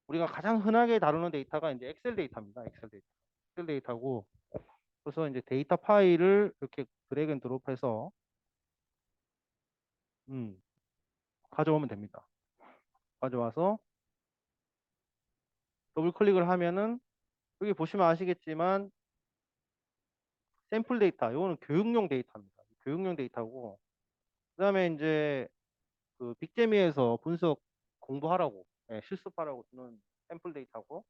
Speaker 1: 우리가 가장 흔하게 다루는 데이터가 이제 엑셀 데이터입니다. 엑셀 데이터. 엑셀 데이터고 그래서 이제 데이터 파일을 이렇게 드래그 앤 드롭해서 음, 가져오면 됩니다. 가져와서 더블 클릭을 하면은 여기 보시면 아시겠지만 샘플 데이터, 이거는 교육용 데이터입니다. 교육용 데이터고 그다음에 이제 그 빅재미에서 분석 공부하라고 실습하라고 주는 샘플 데이터고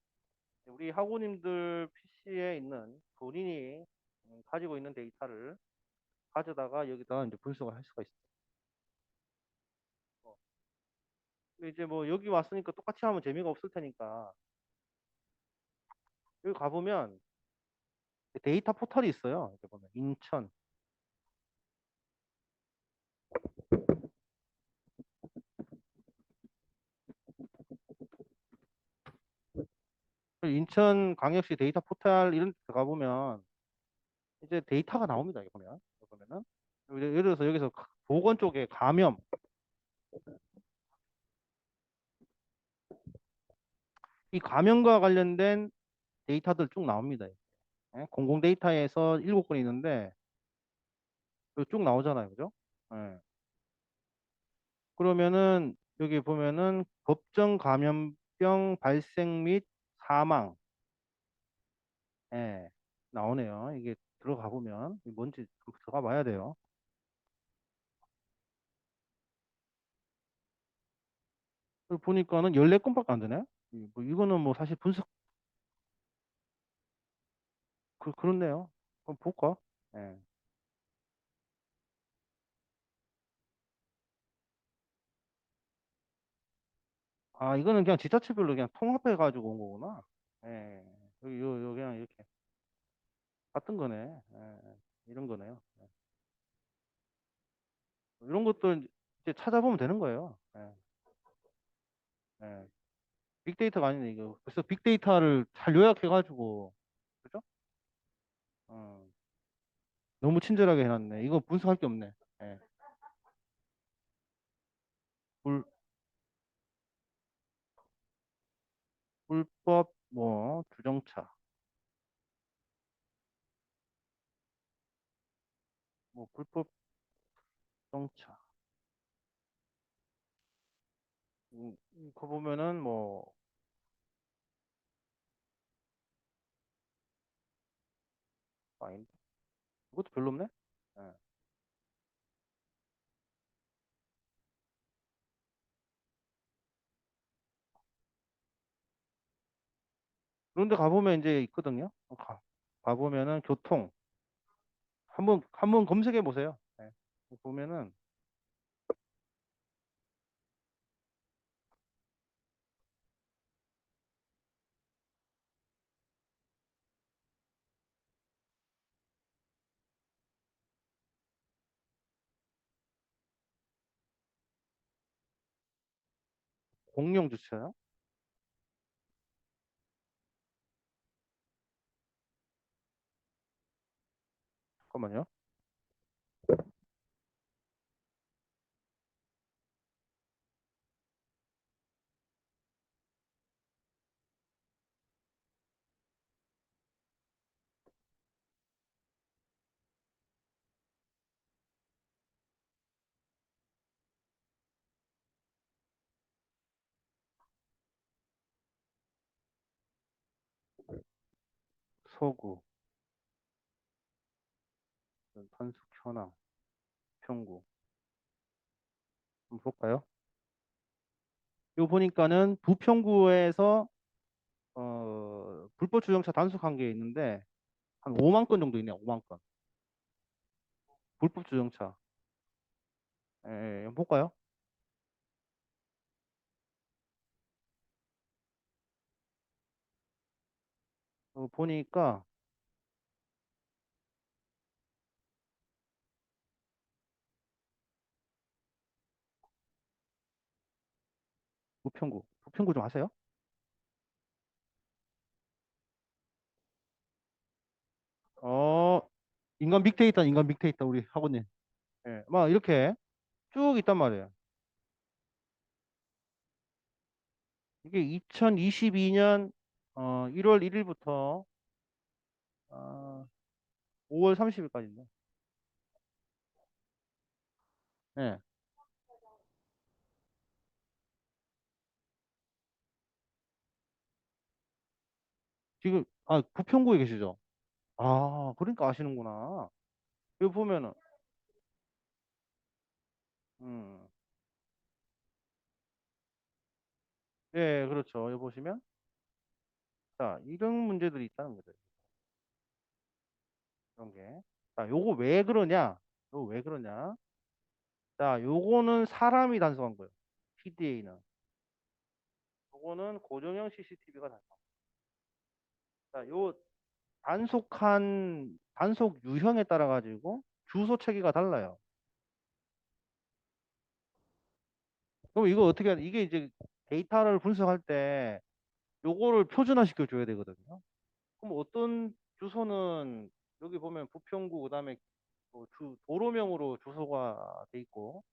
Speaker 1: 우리 학우님들 PC에 있는 본인이 가지고 있는 데이터를 가져다가 여기다가 이제 분석을 할 수가 있어요. 근데 이제 뭐 여기 왔으니까 똑같이 하면 재미가 없을 테니까 여기 가보면 데이터 포털이 있어요. 이렇게 보면 인천. 인천광역시 데이터 포털 이런 데 가보면 이제 데이터가 나옵니다. 이거 보면. 이거 보면은 예를 들어서 여기서 보건 쪽에 감염 이 감염과 관련된 데이터들 쭉 나옵니다. 공공 데이터에서 7건이 있는데 이거 쭉 나오잖아요. 그죠? 그러면은 여기 보면은 법정 감염 질병 발생 및 사망. 예, 나오네요. 이게 들어가 보면 이게 뭔지 좀 들어가 봐야 돼요. 여기 보니까는 14건밖에 안 되네. 뭐 이거는 뭐 사실 분석 그렇네요. 그럼 볼까? 예. 아, 이거는 그냥 지자체별로 그냥 통합해 가지고 온 거구나. 예. 여기 요 그냥 이렇게 같은 거네. 예. 이런 거네요. 예. 이런 것도 이제 찾아보면 되는 거예요. 예. 예. 빅데이터가 아니네 이거. 그래서 빅데이터를 잘 요약해 가지고 그죠? 어. 너무 친절하게 해놨네. 이거 분석할 게 없네. 예. 불 불법 뭐 주정차, 뭐 불법 주정차. 그거 보면은 뭐 아닌데. 그것도 별로 없네. 예. 그런데 가보면 이제 있거든요. 가보면은 교통 한번 검색해 보세요. 예. 보면은 공영 주차요. 잠깐만요. 서구, 단속 현황, 평구. 한번 볼까요? 이거 보니까는 부평구에서 불법 주정차 단속한 게 있는데 한 5만 건 정도 있네요. 5만 건. 불법 주정차. 예, 한번 볼까요? 보니까 부평구 좀 아세요? 어, 인간 빅데이터 우리 학원님. 예, 막 이렇게 쭉 있단 말이에요. 이게 2022년 1월 1일부터 5월 30일까지인데. 예. 지금 부평구에 계시죠? 아, 그러니까 아시는구나. 여기 보면은 음. 예, 그렇죠. 여기 보시면 자, 이런 문제들이 있다는 거죠. 이런 게. 자, 요거 왜 그러냐? 요거 왜 그러냐? 자, 요거는 사람이 단속한 거예요. PDA는. 요거는 고정형 CCTV가 단속. 자, 요 단속 유형에 따라 가지고 주소 체계가 달라요. 그럼 이거 어떻게 하냐? 이게 이제 데이터를 분석할 때 요거를 표준화 시켜 줘야 되거든요. 그럼 어떤 주소는 여기 보면 부평구 그다음에 뭐 도로명으로 주소가 돼 있고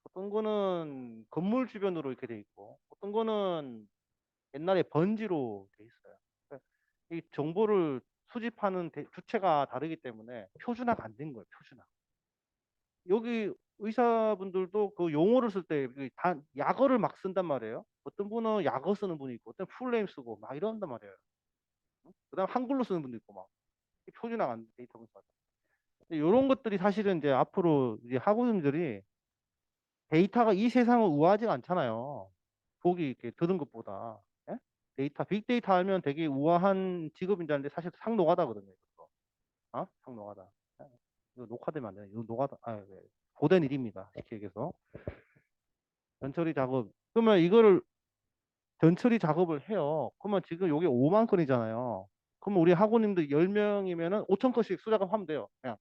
Speaker 1: 어떤 거는 건물 주변으로 이렇게 돼 있고 어떤 거는 옛날에 번지로 돼 있어요. 그러니까 이 정보를 수집하는 주체가 다르기 때문에 표준화가 안 된 거예요. 표준화. 여기 의사분들도 그 용어를 쓸 때 약어를 막 쓴단 말이에요. 어떤 분은 약어 쓰는 분이 있고, 어떤 풀네임 쓰고 막 이런단 말이에요. 그다음 한글로 쓰는 분도 있고 막 표준화가 안 돼, 데이터 분석. 이런 것들이 사실은 이제 앞으로 이제 학우님들이 데이터가 이 세상은 우아하지가 않잖아요. 보기 이렇게 들은 것보다. 예? 데이터, 빅데이터 알면 되게 우아한 직업인 줄 알았는데 사실 상노가다거든요. 이거. 상노가다. 예? 이거 녹화되면 안 돼요. 이거 노가다. 네. 고된 일입니다. 쉽게 얘기해서. 전처리 작업. 그러면 이거를 전처리 작업을 해요. 그러면 지금 여기 5만 건이잖아요. 그러면 우리 학우님들 10명이면은 5천 건씩 수작업 하면 돼요. 그냥.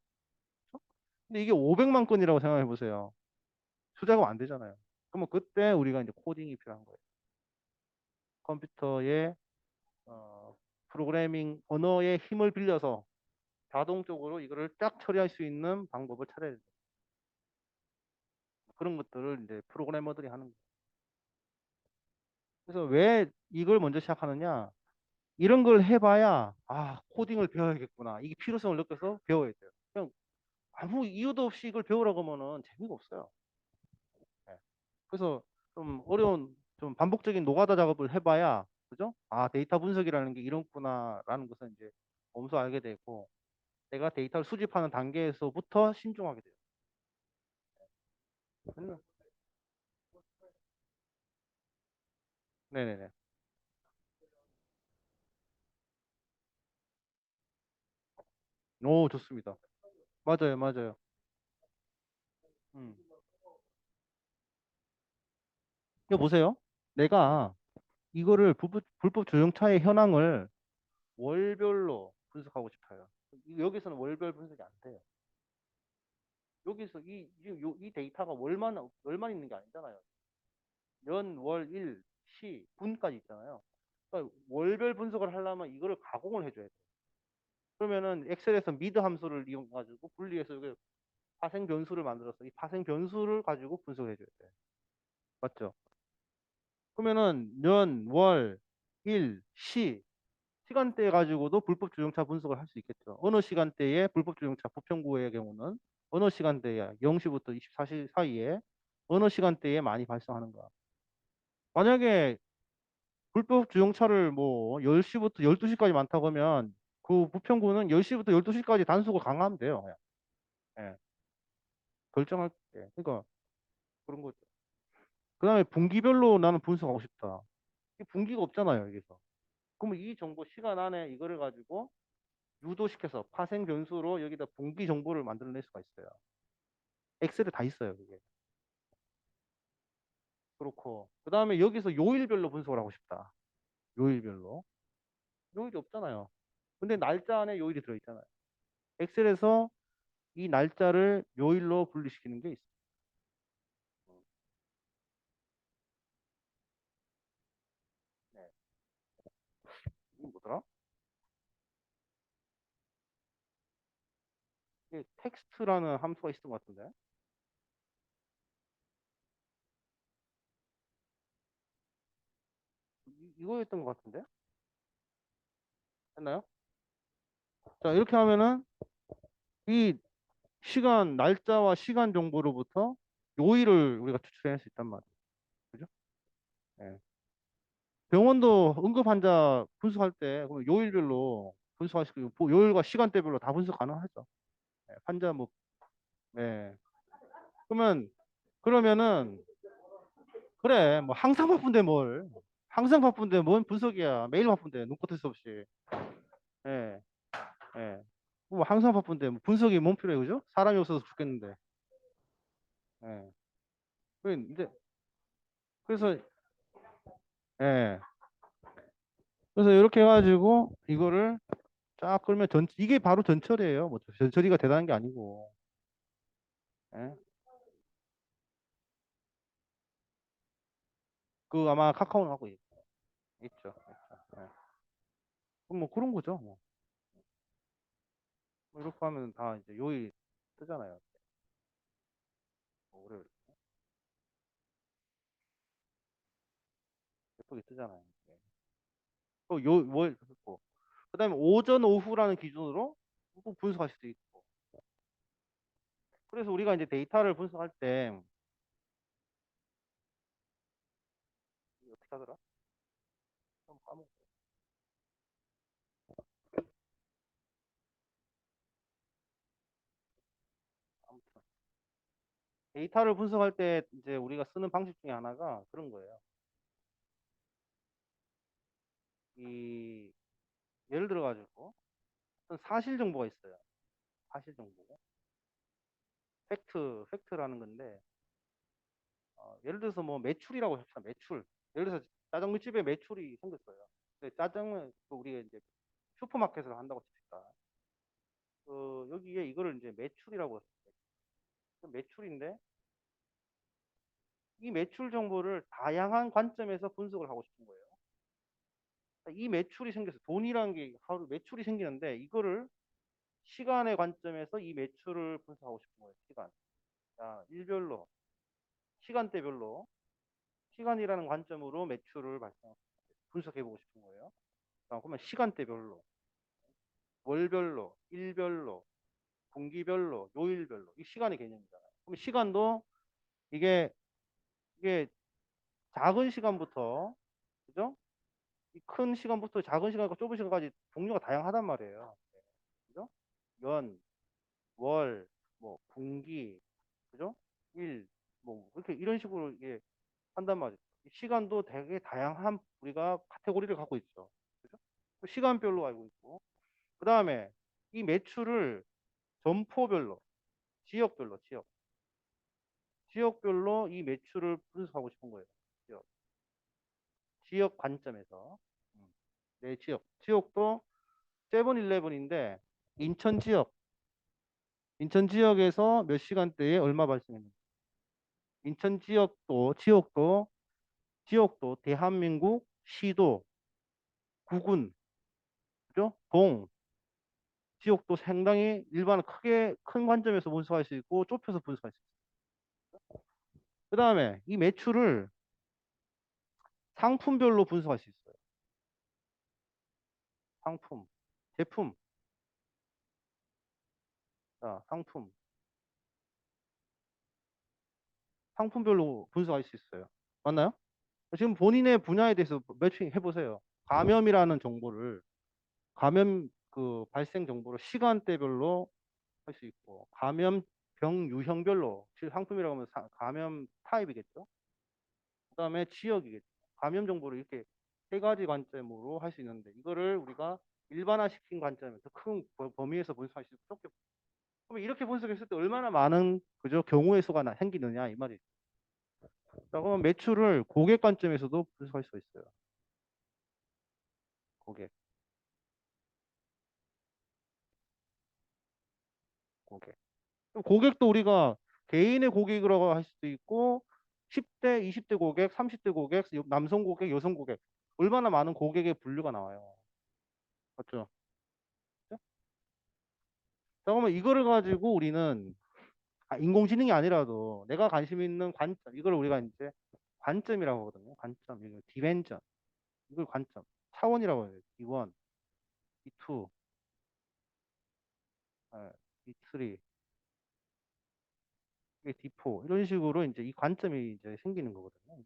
Speaker 1: 근데 이게 500만 건이라고 생각해 보세요. 수작업 안 되잖아요. 그러면 그때 우리가 이제 코딩이 필요한 거예요. 컴퓨터의 프로그래밍 언어의 힘을 빌려서 자동적으로 이거를 쫙 처리할 수 있는 방법을 찾아야 돼요. 그런 것들을 이제 프로그래머들이 하는 거예요. 그래서 왜 이걸 먼저 시작하느냐? 이런 걸 해봐야 코딩을 배워야겠구나. 이게 필요성을 느껴서 배워야 돼요. 그냥 아무 이유도 없이 이걸 배우라고 하면은 재미가 없어요. 네. 그래서 좀 어려운 좀 반복적인 노가다 작업을 해봐야 그죠? 데이터 분석이라는 게 이렇구나라는 것은 이제 몸소 알게 되고 내가 데이터를 수집하는 단계에서부터 신중하게 돼요. 네네네. 오, 좋습니다. 맞아요, 맞아요. 음. 이거 보세요. 내가 이거를 불법 조정차의 현황을 월별로 분석하고 싶어요. 여기서는 월별 분석이 안 돼요. 여기서 이 데이터가 월만 있는 게 아니잖아요. 년, 월, 일, 시, 분까지 있잖아요. 그러니까 월별 분석을 하려면 이거를 가공을 해줘야 돼요. 그러면은 엑셀에서 미드 함수를 이용해가지고 분리해서 여기 파생 변수를 만들어서 이 파생 변수를 가지고 분석을 해줘야 돼요. 맞죠? 그러면은 년, 월, 일, 시간대 가지고도 불법 주정차 분석을 할 수 있겠죠. 어느 시간대에 불법 주정차 부평구의 경우는 어느 시간대에 0시부터 24시 사이에 어느 시간대에 많이 발생하는가. 만약에 불법 주정차를 뭐 10시부터 12시까지 많다고 하면 그 부평구는 10시부터 12시까지 단속을 강화하면 돼요. 그냥. 예, 결정할 때. 그러니까 그런 거죠. 그 다음에 분기별로 나는 분석하고 싶다. 이 분기가 없잖아요, 여기서. 그러면 이 정보 시간 안에 이거를 가지고 유도시켜서 파생 변수로 여기다 분기 정보를 만들어낼 수가 있어요. 엑셀에 다 있어요, 그게. 그렇고. 그 다음에 여기서 요일별로 분석을 하고 싶다. 요일별로. 요일이 없잖아요. 근데 날짜 안에 요일이 들어있잖아요. 엑셀에서 이 날짜를 요일로 분리시키는 게 있어요. 네. 이게 뭐더라? 이게 텍스트라는 함수가 있었던 것 같은데. 이거였던 것 같은데? 했나요? 자, 이렇게 하면은 이 날짜와 시간 정보로부터 요일을 우리가 추출해낼 수 있단 말이에요. 그죠? 예. 병원도 응급 환자 분석할 때 그럼 요일별로 분석하시고 요일과 시간대별로 다 분석 가능하죠. 예, 환자 뭐 네. 그러면은 그래 뭐 항상 바쁜데 뭔 분석이야 매일 바쁜데 눈코 뜰 수 없이 예, 예. 뭐 항상 바쁜데 뭐 분석이 뭔 필요해 그죠? 사람이 없어서 죽겠는데 예. 이제 그래서 예. 그래서 이렇게 해가지고 이거를 쫙 끌면 이게 바로 전철이에요. 뭐 전처리가 대단한 게 아니고 예. 그 아마 카카오는 하고 있죠. 예. 그럼 뭐 그런 거죠. 뭐 이렇게 하면 다 이제 요일 뜨잖아요. 월요일 예쁘게 뜨잖아요. 예. 월 듣고 그다음에 오전 오후라는 기준으로 또 분석할 수도 있고 그래서 우리가 이제 데이터를 분석할 때 이거 어떻게 하더라? 좀 까먹었어. 아무튼 데이터를 분석할 때 이제 우리가 쓰는 방식 중에 하나가 그런 거예요. 이 예를 들어 가지고 어떤 사실 정보가 있어요. 사실 정보. 팩트라는 건데 예를 들어서 뭐 매출이라고 합시다. 매출. 예를 들어서 짜장면집에 매출이 생겼어요. 근데 짜장면 우리가 이제 슈퍼마켓을 한다고 칩시다. 여기에 이거를 이제 매출이라고 했어요. 매출인데 이 매출 정보를 다양한 관점에서 분석을 하고 싶은 거예요. 이 매출이 생겨서 돈이라는 게 하루 매출이 생기는데 이거를 시간의 관점에서 이 매출을 분석하고 싶은 거예요. 시간. 자, 일별로, 시간대별로, 시간이라는 관점으로 매출을 분석해 보고 싶은 거예요. 자, 그러면 시간대별로, 월별로, 일별로, 분기별로, 요일별로, 이 시간의 개념이잖아요. 그럼 시간도 이게 이게 작은 시간부터 그죠? 이 큰 시간부터 작은 시간과 좁은 시간까지 종류가 다양하단 말이에요. 그죠? 연, 월, 뭐 분기, 그죠? 일, 뭐 이렇게 이런 식으로 이게 한단 말이죠. 이 시간도 되게 다양한 우리가 카테고리를 갖고 있죠. 그죠? 시간별로 알고 있고, 그 다음에 이 매출을 점포별로, 지역별로 이 매출을 분석하고 싶은 거예요. 지역 관점에서. 내 지역도 세븐일레븐인데 인천 지역에서 몇 시간대에 얼마 발생했는지. 인천 지역도 대한민국 시도, 구군, 그죠? 지역도 상당히 일반 큰 관점에서 분석할 수 있고 좁혀서 분석할 수 있어요. 그 다음에 이 매출을 상품별로 분석할 수 있어요. 상품, 제품, 자, 상품별로 분석할 수 있어요. 맞나요? 지금 본인의 분야에 대해서 매칭 해보세요. 감염 그 발생 정보를 시간대별로 할 수 있고, 감염병 유형별로, 즉 상품이라고 하면 감염 타입이겠죠. 그 다음에 지역이겠죠. 감염 정보를 이렇게 세 가지 관점으로 할 수 있는데, 이거를 우리가 일반화시킨 관점에서 큰 범위에서 분석할 수 있게. 그러면 이렇게 분석했을 때 얼마나 많은 그죠 경우의 수가 생기느냐 이 말이죠. 자, 그러면 매출을 고객 관점에서도 분석할 수 있어요. 고객, 고객. 그럼 고객도 우리가 개인의 고객이라고 할 수도 있고 10대, 20대 고객, 30대 고객, 남성 고객, 여성 고객 얼마나 많은 고객의 분류가 나와요. 맞죠? 자, 그러면 이거를 가지고 우리는 인공지능이 아니라도 내가 관심 있는 관점, 이걸 우리가 이제 관점이라고 하거든요. 관점, 이거 디멘전, 이걸 관점, 차원이라고 해요. D1, D2, D3, D4 이런 식으로 이제 이 관점이 이제 생기는 거거든요.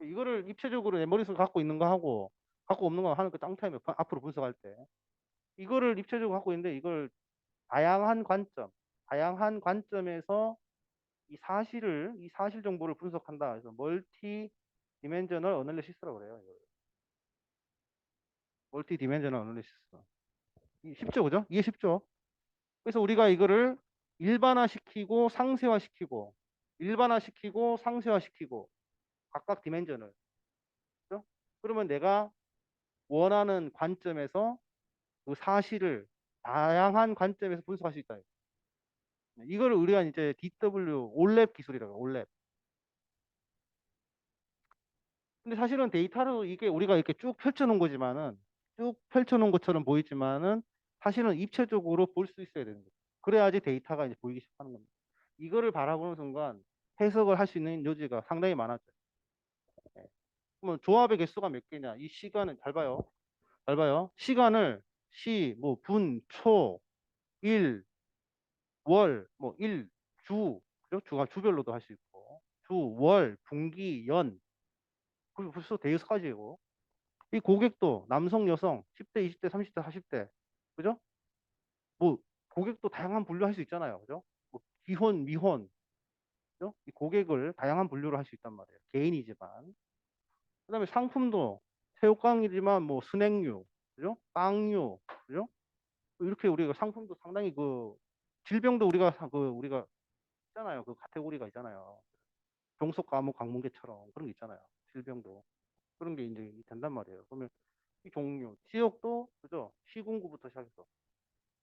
Speaker 1: 이거를 입체적으로 내 머릿속에 갖고 있는 거 하고 갖고 없는 거 하는 그 짱타임에 앞으로 분석할 때 이거를 입체적으로 갖고 있는데 이걸 다양한 다양한 관점에서 이 사실 정보를 분석한다. 그래서 멀티 디멘저널 어널리시스라고 그래요. 멀티 디멘저널 어널리시스. 쉽죠, 그죠? 이해 쉽죠? 그래서 우리가 이거를 일반화시키고 상세화시키고 일반화시키고 상세화시키고 각각 디멘전을 그죠? 그러면 내가 원하는 관점에서 그 사실을 다양한 관점에서 분석할 수 있다. 이거를 우리가 이제 DW 올랩 기술이라고 올랩. 근데 사실은 데이터를 이게 우리가 이렇게 쭉 펼쳐놓은 거지만은 쭉 펼쳐놓은 것처럼 보이지만은 사실은 입체적으로 볼 수 있어야 되는 거죠. 그래야지 데이터가 이제 보이기 시작하는 겁니다. 이거를 바라보는 순간 해석을 할 수 있는 여지가 상당히 많아져요. 예. 그러면 조합의 개수가 몇 개냐? 이 시간은 잘 봐요. 시간을 뭐 분, 초, 일, 월, 뭐 일, 주, 그죠? 주가 주별로도 할 수 있고, 주, 월, 분기, 연, 그 벌써 대여섯 가지고, 이 고객도 남성, 여성, 10대, 20대, 30대, 40대, 그죠? 뭐 고객도 다양한 분류할 수 있잖아요, 그죠? 뭐 기혼, 미혼, 그죠? 이 고객을 다양한 분류를 할 수 있단 말이에요. 개인이지만. 그다음에 상품도 새우깡이지만 뭐 순행류, 그죠? 빵류, 그죠? 이렇게 우리가 상품도 상당히 그 질병도 우리가 있잖아요. 그 카테고리가 있잖아요. 종속 과목 강문계처럼 그런 게 있잖아요. 질병도 그런 게 이제 된단 말이에요. 그러면 이 종류, 지역도 그죠? 시군구부터 시작해서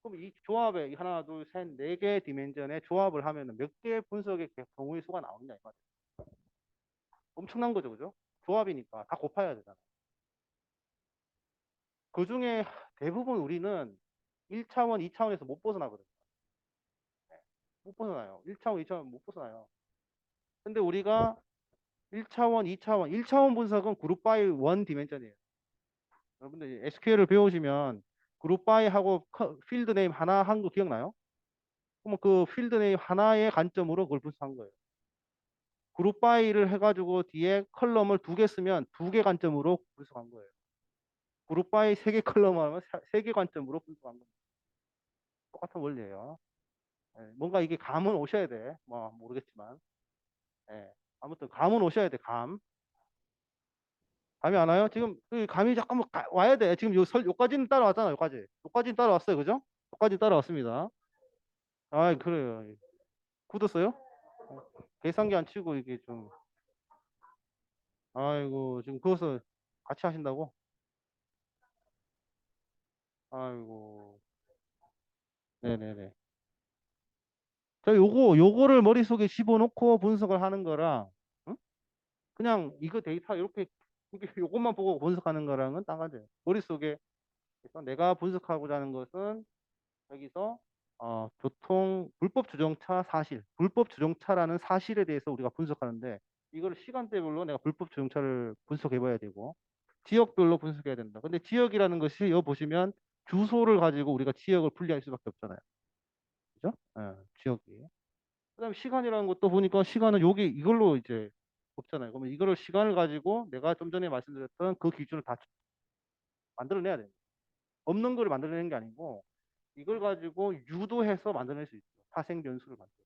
Speaker 1: 그럼 이 조합에 이 하나, 둘, 셋, 네 개 디멘전의 조합을 하면은 몇 개의 분석의 경우의 수가 나오느냐 이 말이에요. 엄청난 거죠, 그죠? 조합이니까 다 곱해야 되잖아요. 그 중에 대부분 우리는 1차원, 2차원에서 못 벗어나거든요. 못 벗어나요. 1차원, 2차원 못 벗어나요. 근데 우리가 1차원, 2차원, 1차원 분석은 그룹 바이 원 디멘전이에요. 여러분들 SQL을 배우시면 그룹 바이 하고 필드 네임 하나 한 거 기억나요? 그러면 그 필드 네임 하나의 관점으로 그걸 분석한 거예요. 그룹 바이를 해가지고 뒤에 컬럼을 두 개 쓰면 두 개 관점으로 분석한 거예요. 그룹 바이 세 개 컬럼 하면 세 개 관점으로 분석한 겁니다. 똑같은 원리예요. 예, 뭔가 이게 감은 오셔야 돼. 뭐 모르겠지만. 예, 아무튼 감은 오셔야 돼. 감. 감이 안 와요? 지금 그 감이 잠깐만 와야 돼. 지금 요까지는 따라왔잖아. 요까지는 따라왔어요. 그죠? 요까지 따라왔습니다. 아, 그래요. 굳었어요? 계산기 안 치고 이게 좀 아이고 지금 그것을 같이 하신다고? 아이고. 네네네. 자, 요거를 머릿속에 집어넣고 분석을 하는 거랑, 응? 그냥 이거 데이터 이렇게 요것만 보고 분석하는 거랑은 딴가지예요. 머릿속에, 그래서 내가 분석하고자 하는 것은 여기서, 불법 주정차 사실, 불법 주정차라는 사실에 대해서 우리가 분석하는데, 이거를 시간대별로 내가 불법 주정차를 분석해 봐야 되고, 지역별로 분석해야 된다. 근데 지역이라는 것이 여기 보시면 주소를 가지고 우리가 지역을 분리할 수밖에 없잖아요. 그죠? 예, 지역이. 그다음에 시간이라는 것도 보니까 시간은 여기 이걸로 이제 없잖아요. 그러면 이거를 시간을 가지고 내가 좀 전에 말씀드렸던 그 기준을 다 만들어내야 돼요. 없는 거를 만들어내는 게 아니고 이걸 가지고 유도해서 만들어낼 수 있어요. 파생 변수를 만들어.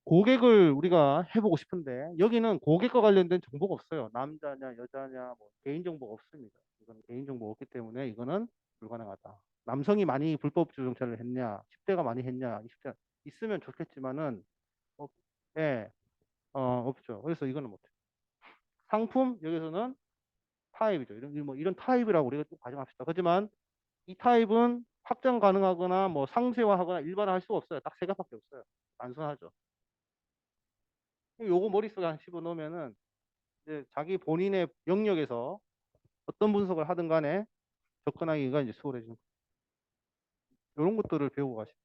Speaker 1: 고객을 우리가 해보고 싶은데 여기는 고객과 관련된 정보가 없어요. 남자냐 여자냐 뭐 개인정보가 없습니다. 이건 개인정보가 없기 때문에 이거는 불가능하다. 남성이 많이 불법 주정차를 했냐 10대가 많이 했냐 20대 있으면 좋겠지만은 예, 없죠. 그래서 이거는 못해. 상품 여기서는 타입이죠. 이런 타입이라고 우리가 좀 가정합시다. 하지만 이 타입은 확장 가능하거나 뭐 상세화하거나 일반화할 수가 없어요. 딱 세 개밖에 없어요. 단순하죠. 요거 머릿속에 한 집어넣으면은 이제 자기 본인의 영역에서 어떤 분석을 하든 간에 접근하기가 이제 수월해지는 이런 것들을 배우고 가시죠.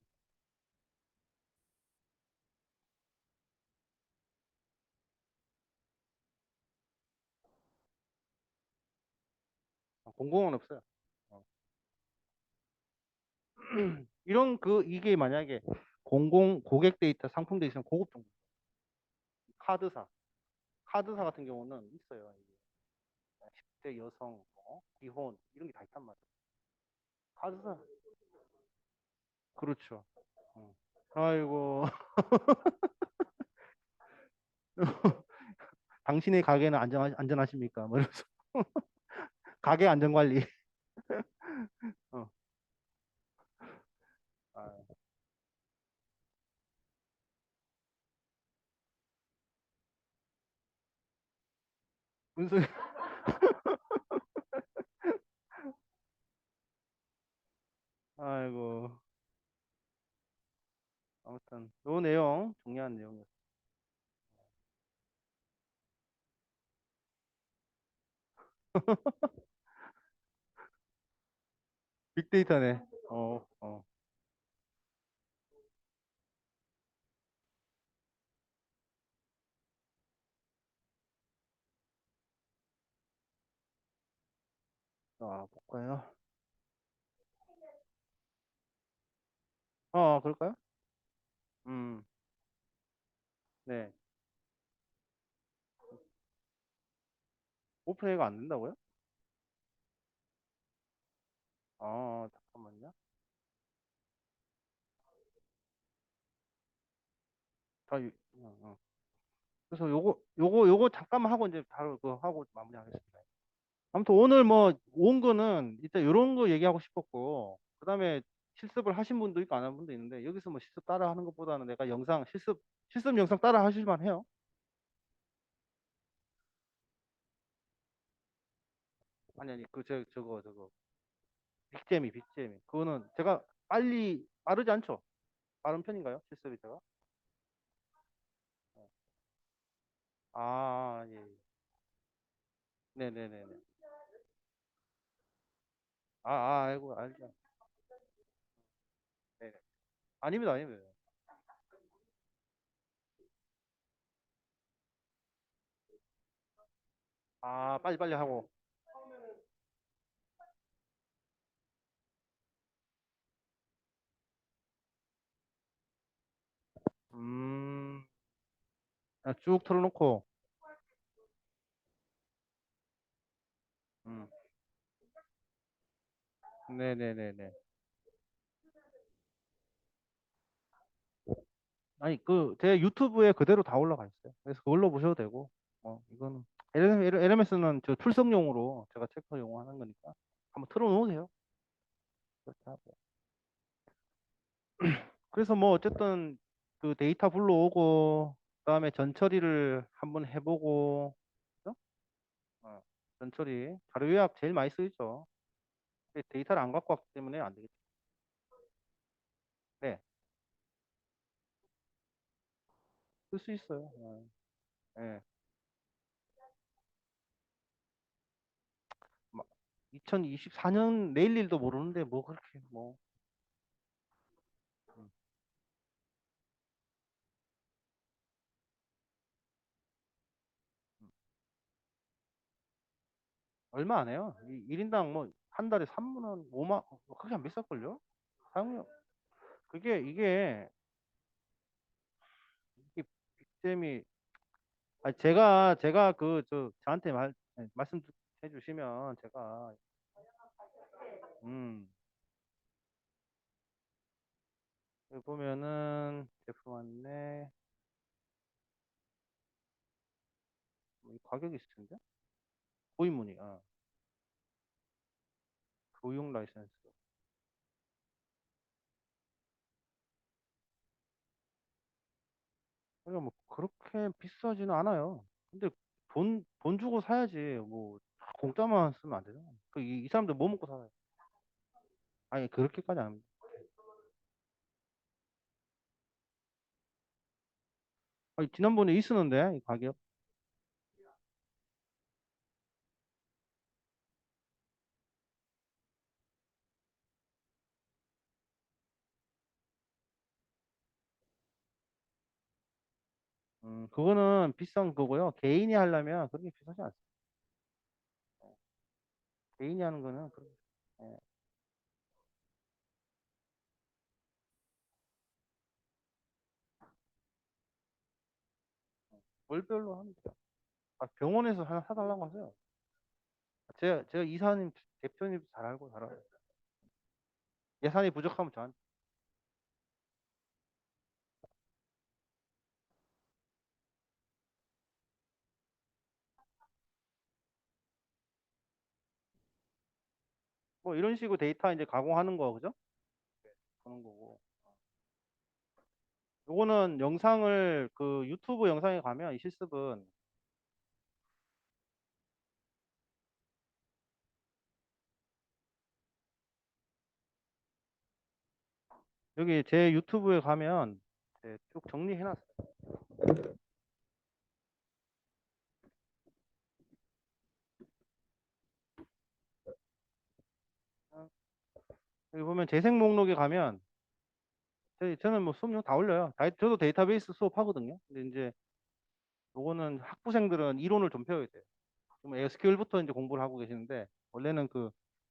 Speaker 1: 공공은 없어요. 어. 이게 만약에 공공 고객 데이터 상품 데이터는 고급 정보. 카드사. 카드사 같은 경우는 있어요. 10대 여성, 기혼 이런 게 다 있단 말이에요. 카드사. 그렇죠. 어. 아이고 당신의 가게는 안전하십니까? 뭐 이러면서 가게 안전관리. 어. 아, 무슨 아이고 아무튼 요 내용 중요한 내용이었어요. 빅데이터네. 어. 볼까요? 그럴까요? 음, 네. 오픈AI가 안 된다고요? 잠깐만요. 자, 그래서 요거 잠깐만 하고 이제 바로 그거 하고 마무리하겠습니다. 아무튼 오늘 뭐 온 거는 일단 요런 거 얘기하고 싶었고, 그다음에 실습을 하신 분도 있고 안 한 분도 있는데, 여기서 뭐 실습 따라 하는 것보다는 내가 실습 영상 따라 하실만 해요. 아니, 저거 빅재미. 그거는 제가 빠르지 않죠? 빠른 편인가요? 실습이 제가? 예. 예. 네네네네. 아이고, 알죠. 네. 아닙니다. 빨리 하고. 음, 쭉 틀어놓고. 음, 네네네네. 아니, 제 유튜브에 그대로 다 올라가 있어요. 그래서 그걸로 보셔도 되고, 이거는, LMS는 저 출석용으로 제가 체크용 하는 거니까, 한번 틀어놓으세요. 그렇게 하고. 그래서 뭐, 어쨌든, 그 데이터 불러오고, 그다음에 전처리를 한번 해보고, 그죠? 전처리. 자료 요약 제일 많이 쓰이죠. 근데 데이터를 안 갖고 왔기 때문에 안 되겠죠. 네, 쓸 수 있어요. 예. 2024년 내일 일도 모르는데 뭐 그렇게 뭐 음, 음. 얼마 안 해요. 1인당 뭐 한 달에 3만 원, 5만 그게 안 비쌀걸요? 사용료 이게 빅잼이 제가 저한테 말씀해 주시면 제가 음 여기 보면은 제품 안내 이 가격이 있을 텐데 고인 문의 교육 라이센스 그러니까 뭐 그렇게 비싸지는 않아요. 근데 돈 주고 사야지 뭐 공짜만 쓰면 안 되잖아. 이 사람들 뭐 먹고 살아요? 아니 그렇게까지 안 합니다. 아니, 지난번에 있었는데 이 가격. 그거는 비싼 거고요. 개인이 하려면 그렇게 비싸지 않습니다. 개인이 하는 거는 예, 월별로 하면 돼요. 병원에서 하나 사달라고 하세요. 제가 이사님 대표님 잘 알고 잘 알아요. 예산이 부족하면 저한테 뭐 이런 식으로 데이터 이제 가공하는 거 그죠? 그런 거고. 요거는 영상을 유튜브 영상에 가면 이 실습은 여기 제 유튜브에 가면 쭉 정리해놨어요. 여기 보면 재생 목록에 가면 저는 뭐 수업용 다 올려요. 저도 데이터베이스 수업하거든요. 근데 이제 요거는 학부생들은 이론을 좀 배워야 돼요. 좀 SQL부터 이제 공부를 하고 계시는데 원래는 그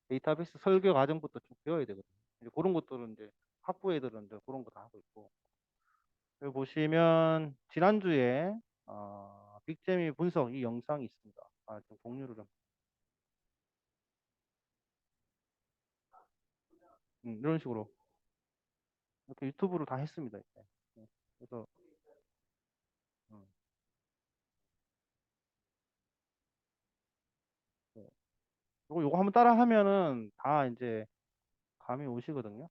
Speaker 1: 데이터베이스 설계 과정부터 쭉 배워야 되거든요. 이제 그런 것들은 이제 학부 애들은 이제 그런 거 다 하고 있고. 여기 보시면 지난주에 빅재미 분석 이 영상이 있습니다. 좀 공유를 좀. 이런 식으로 이렇게 유튜브로 다 했습니다. 이제. 그래서 음, 네. 요거 한번 따라 하면은 다 이제 감이 오시거든요.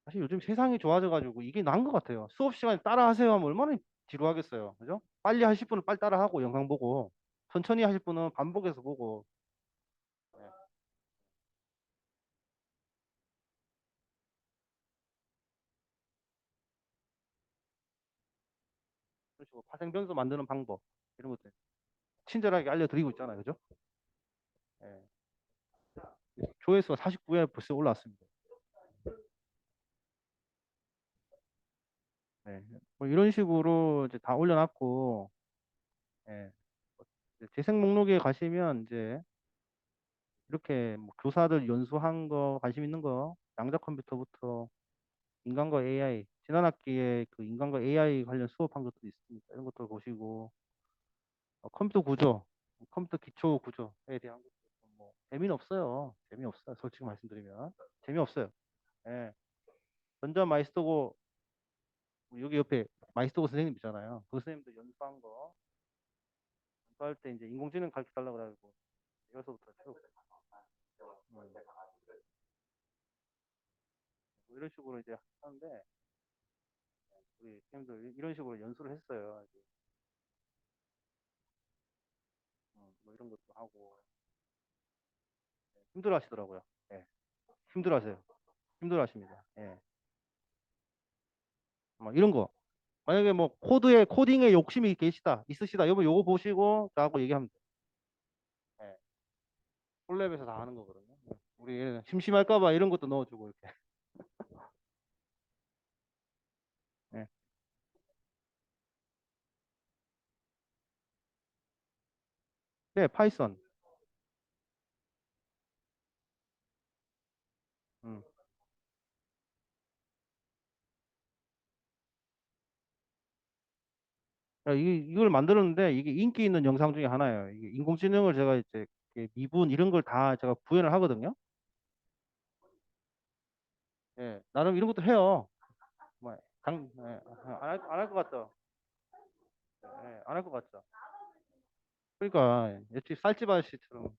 Speaker 1: 사실 요즘 세상이 좋아져가지고 이게 나은 것 같아요. 수업 시간에 따라 하세요 하면 얼마나 지루하겠어요. 그죠? 빨리 하실 분은 빨리 따라 하고 영상 보고 천천히 하실 분은 반복해서 보고. 네. 그런 식으로 파생변수 만드는 방법 이런 것들 친절하게 알려드리고 있잖아요. 그죠? 네. 조회수가 49회 벌써 올라왔습니다. 네. 뭐 이런 식으로 이제 다 올려놨고, 예. 이제 재생 목록에 가시면 이제 이렇게 뭐 교사들 연수한 거, 관심 있는 거, 양자 컴퓨터부터 인간과 AI, 지난 학기에 그 인간과 AI 관련 수업한 것도 있습니다. 이런 것도 보시고, 컴퓨터 구조, 컴퓨터 기초 구조에 대한 것도 뭐 재미는 없어요. 재미없어요. 솔직히 말씀드리면 재미없어요. 예. 전자 마이스터고 여기 옆에 마이스터고 선생님 있잖아요. 그 선생님도 연수한 거 연수할 때 이제 인공지능 가르쳐 달라고 그래가지고 여기서부터 쭉 뭐 이런 식으로 이제 하는데 우리 선생님도 이런 식으로 연수를 했어요. 이제, 뭐 이런 것도 하고 힘들어 하시더라고요. 예. 힘들어 하세요. 힘들어 하십니다. 예. 뭐 이런 거. 만약에 뭐 코딩에 욕심이 있으시다. 여러분 요거 보시고 저하고 얘기하면 돼요. 예. 콜랩에서 다 하는 거거든요. 우리 심심할까봐 이런 것도 넣어주고 이렇게. 예. 네, 파이썬. 음. 이걸 만들었는데 이게 인기 있는 영상 중에 하나예요. 이게 인공지능을 제가 이제 이렇게 미분 이런 걸 다 제가 구현을 하거든요. 예, 나름 이런 것도 해요. 뭐, 안할 것 같죠? 예, 안 할 것 같죠? 그러니까 역시 쌀집 아저씨처럼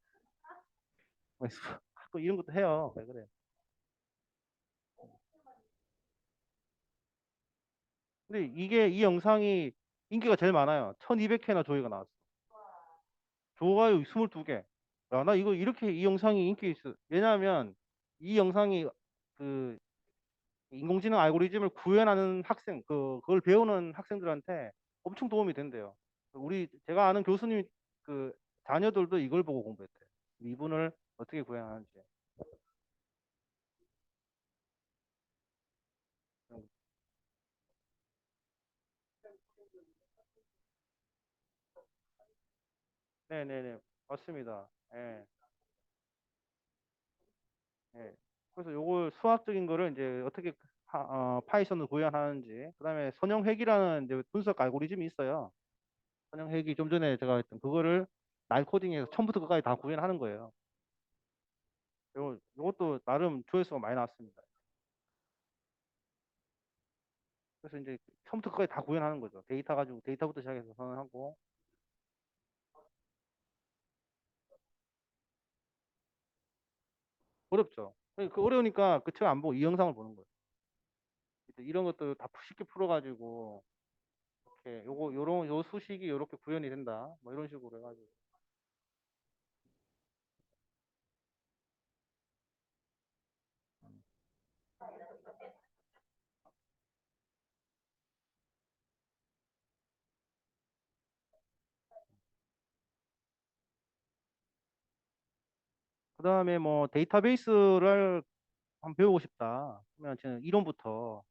Speaker 1: 뭐 자꾸 이런 것도 해요. 왜 그래? 근데 이 영상이 인기가 제일 많아요. 1200회나 조회가 나왔어. 좋아요 22개. 야, 나 이거 이렇게 이 영상이 인기 있어. 왜냐하면 이 영상이 그 인공지능 알고리즘을 구현하는 학생, 그걸 배우는 학생들한테 엄청 도움이 된대요. 제가 아는 교수님 그 자녀들도 이걸 보고 공부했대요. 미분을 어떻게 구현하는지. 네네네. 맞습니다. 예. 예. 그래서 요걸 수학적인 거를 이제 어떻게 파이썬으로 구현하는지, 그다음에 선형회귀라는 이제 분석 알고리즘이 있어요. 선형회귀 좀 전에 제가 했던 그거를 날 코딩해서 처음부터 끝까지 다 구현하는 거예요. 요것도 나름 조회수가 많이 나왔습니다. 그래서 이제 처음부터 끝까지 다 구현하는 거죠. 데이터부터 시작해서 선언하고. 어렵죠. 어려우니까 그 책 안 보고 이 영상을 보는 거예요. 이런 것도 다 쉽게 풀어가지고 이렇게 요 수식이 요렇게 구현이 된다. 뭐 이런 식으로 해가지고. 그다음에 뭐 데이터베이스를 한번 배우고 싶다. 그러면 저는 이론부터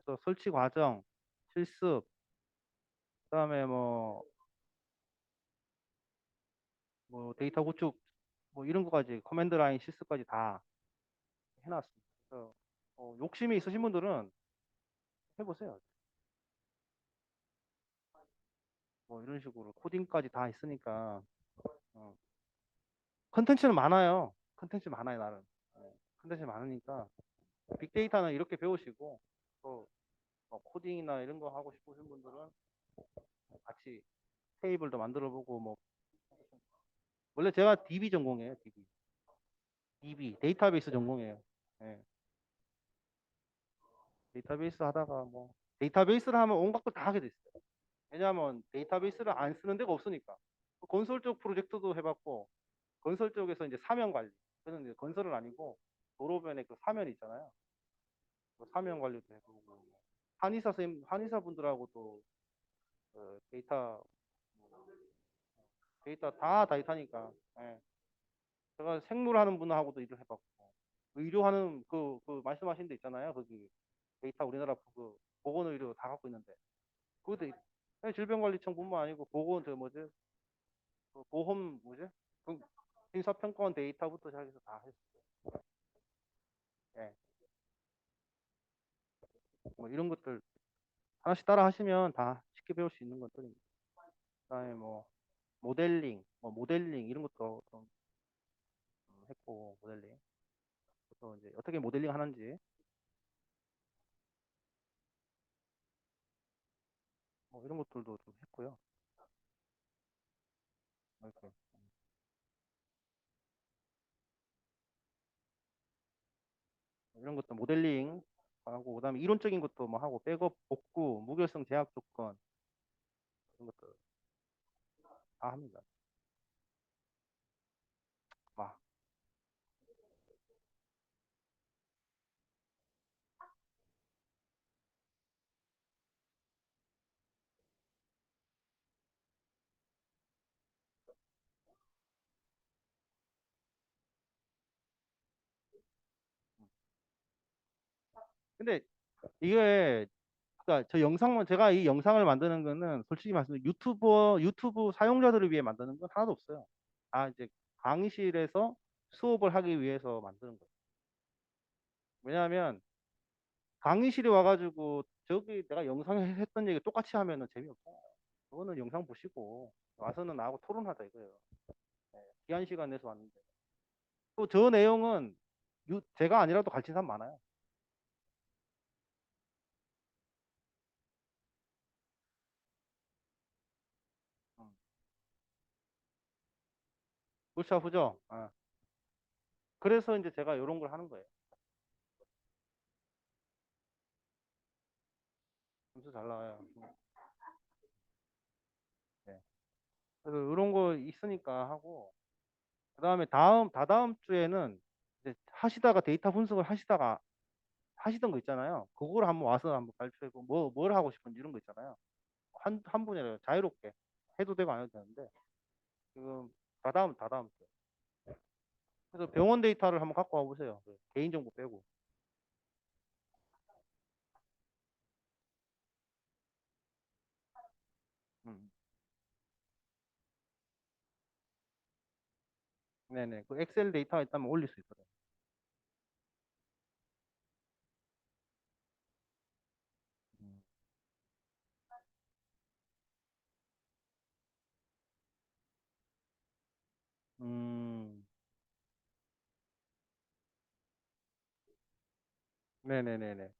Speaker 1: 그래서 설치 과정, 실습, 그다음에 뭐 데이터 구축 뭐 이런 거까지 커맨드 라인 시스까지 다 해놨습니다. 그래서 욕심이 있으신 분들은 해보세요. 뭐 이런 식으로 코딩까지 다 있으니까 어, 컨텐츠는 많아요. 컨텐츠 많아요, 나름. 컨텐츠 많으니까 빅데이터는 이렇게 배우시고 또 코딩이나 이런 거 하고 싶으신 분들은 같이 테이블도 만들어 보고 뭐 원래 제가 DB 전공이에요, DB. DB 데이터베이스 전공이에요. 예. 데이터베이스 하다가 뭐 데이터베이스를 하면 온갖 걸 다 하게 됐어요. 왜냐하면 데이터베이스를 안 쓰는 데가 없으니까. 건설 쪽 프로젝트도 해봤고 건설 쪽에서 이제 사면 관리. 저는 이제 건설은 아니고 도로변에 그 사면 있잖아요. 그 사면 관리도 해보고 한의사 분들하고도 데이터 다 데이터니까. 예. 제가 생물하는 분하고도 일을 해봤고 의료하는 그 말씀하신 데 있잖아요. 거기 데이터 우리나라 그 보건의료 다 갖고 있는데 그것도 질병관리청뿐만 아니고 보건 저 뭐지 그 보험 뭐지 그 심사평가원 데이터부터 시작해서 다 했어요. 예. 뭐 이런 것들 하나씩 따라 하시면 다 쉽게 배울 수 있는 것들입니다. 그다음에 뭐 모델링 이런 것도 좀 했고 모델링 또 이제 어떻게 모델링 하는지 뭐 이런 것들도 좀 했고요. 이렇게 이런 것도 모델링 하고 그다음에 이론적인 것도 뭐 하고 백업 복구 무결성 제약 조건 이런 것도 다 합니다. 와. 근데 이게 그러니까 저 영상만 제가 이 영상을 만드는 거는 솔직히 말해서 유튜브 사용자들을 위해 만드는 건 하나도 없어요. 다 이제 강의실에서 수업을 하기 위해서 만드는 거예요. 왜냐하면 강의실에 와가지고 저기 내가 영상에 했던 얘기 똑같이 하면은 재미없잖아요. 그거는 영상 보시고 와서는 나하고 토론하자 이거예요. 네, 귀한 시간 내서 왔는데 또 저 내용은 제가 아니라도 가르친 사람 많아요. 음. 골치 아프죠? 아. 그래서 이제 제가 이런 걸 하는 거예요. 점수 잘 나와요. 네. 그래서 이런 거 있으니까 하고 그다음에 다다음 주에는 이제 하시다가 데이터 분석을 하시다가 하시던 거 있잖아요. 그걸 한번 와서 한번 발표하고 뭘 하고 싶은지 이런 거 있잖아요. 한 분이라 자유롭게 해도 되고 안 해도 되는데 지금 다다음 주. 그래서 병원 데이터를 한번 갖고 와 보세요. 개인정보 빼고. 음. 네네. 그 엑셀 데이터가 있다면 올릴 수 있어요. 음. 음. 네네네네.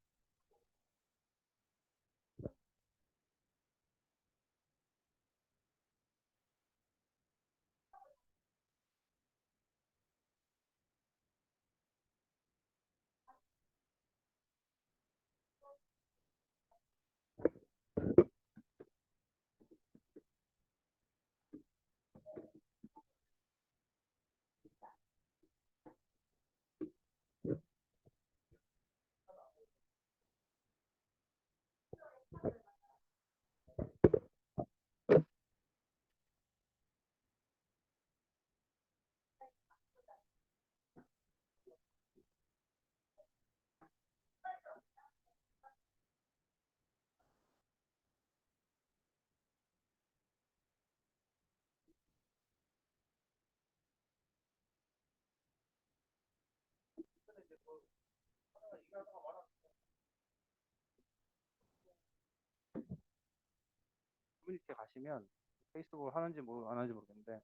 Speaker 1: 커뮤니티에 가시면 페이스북을 하는지 안 하는지 모르겠는데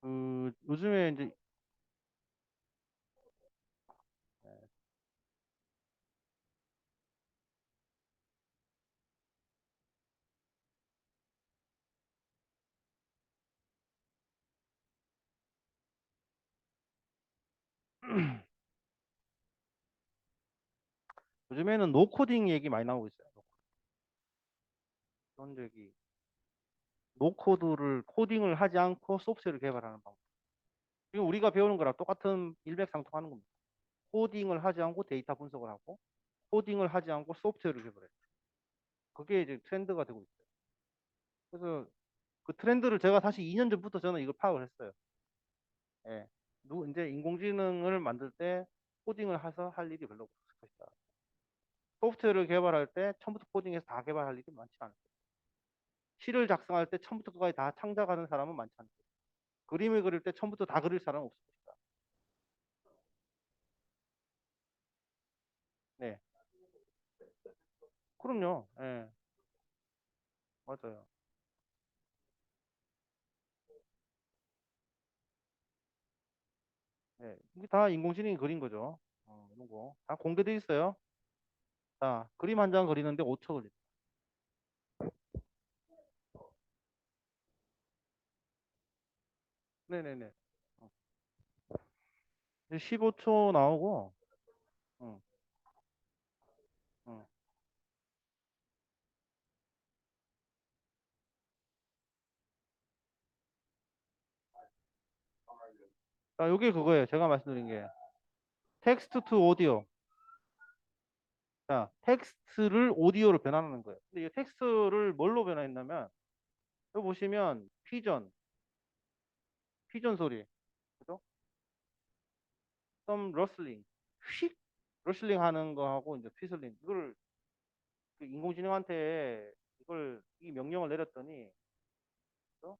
Speaker 1: 그 요즘에 이제 요즘에는 노코딩 얘기 많이 나오고 있어요. 그런 적이 노코드를 코딩을 하지 않고 소프트웨어를 개발하는 방법. 지금 우리가 배우는 거랑 똑같은 일맥상통하는 겁니다. 코딩을 하지 않고 데이터 분석을 하고 코딩을 하지 않고 소프트웨어를 개발해요. 그게 이제 트렌드가 되고 있어요. 그래서 그 트렌드를 제가 사실 2년 전부터 저는 이걸 파악을 했어요. 예. 이제 인공지능을 만들 때 코딩을 해서 할 일이 별로 없을 것이다. 소프트웨어를 개발할 때 처음부터 코딩해서 다 개발할 일이 많지 않을 거예요. 시를 작성할 때 처음부터 끝까지 다 창작하는 사람은 많지 않을 거예요. 그림을 그릴 때 처음부터 다 그릴 사람은 없을 것이다. 네. 그럼요. 예. 맞아요. 예. 이게 다 인공지능이 그린 거죠. 이런 거. 다 공개돼 있어요. 자, 그림 한 장 그리는데 5초 걸립니다. 네네네. 15초 나오고, 응, 응. 자, 요게 그거예요. 제가 말씀드린 게. 텍스트 투 오디오. 자, 텍스트를 오디오로 변환하는 거예요. 근데 이 텍스트를 뭘로 변환했냐면, 여기 보시면, 피전 소리. 그죠? some rustling. 휙! 러슬링 하는 거하고, 이제 휘슬링. 이걸 그 인공지능한테 이 명령을 내렸더니, 그죠?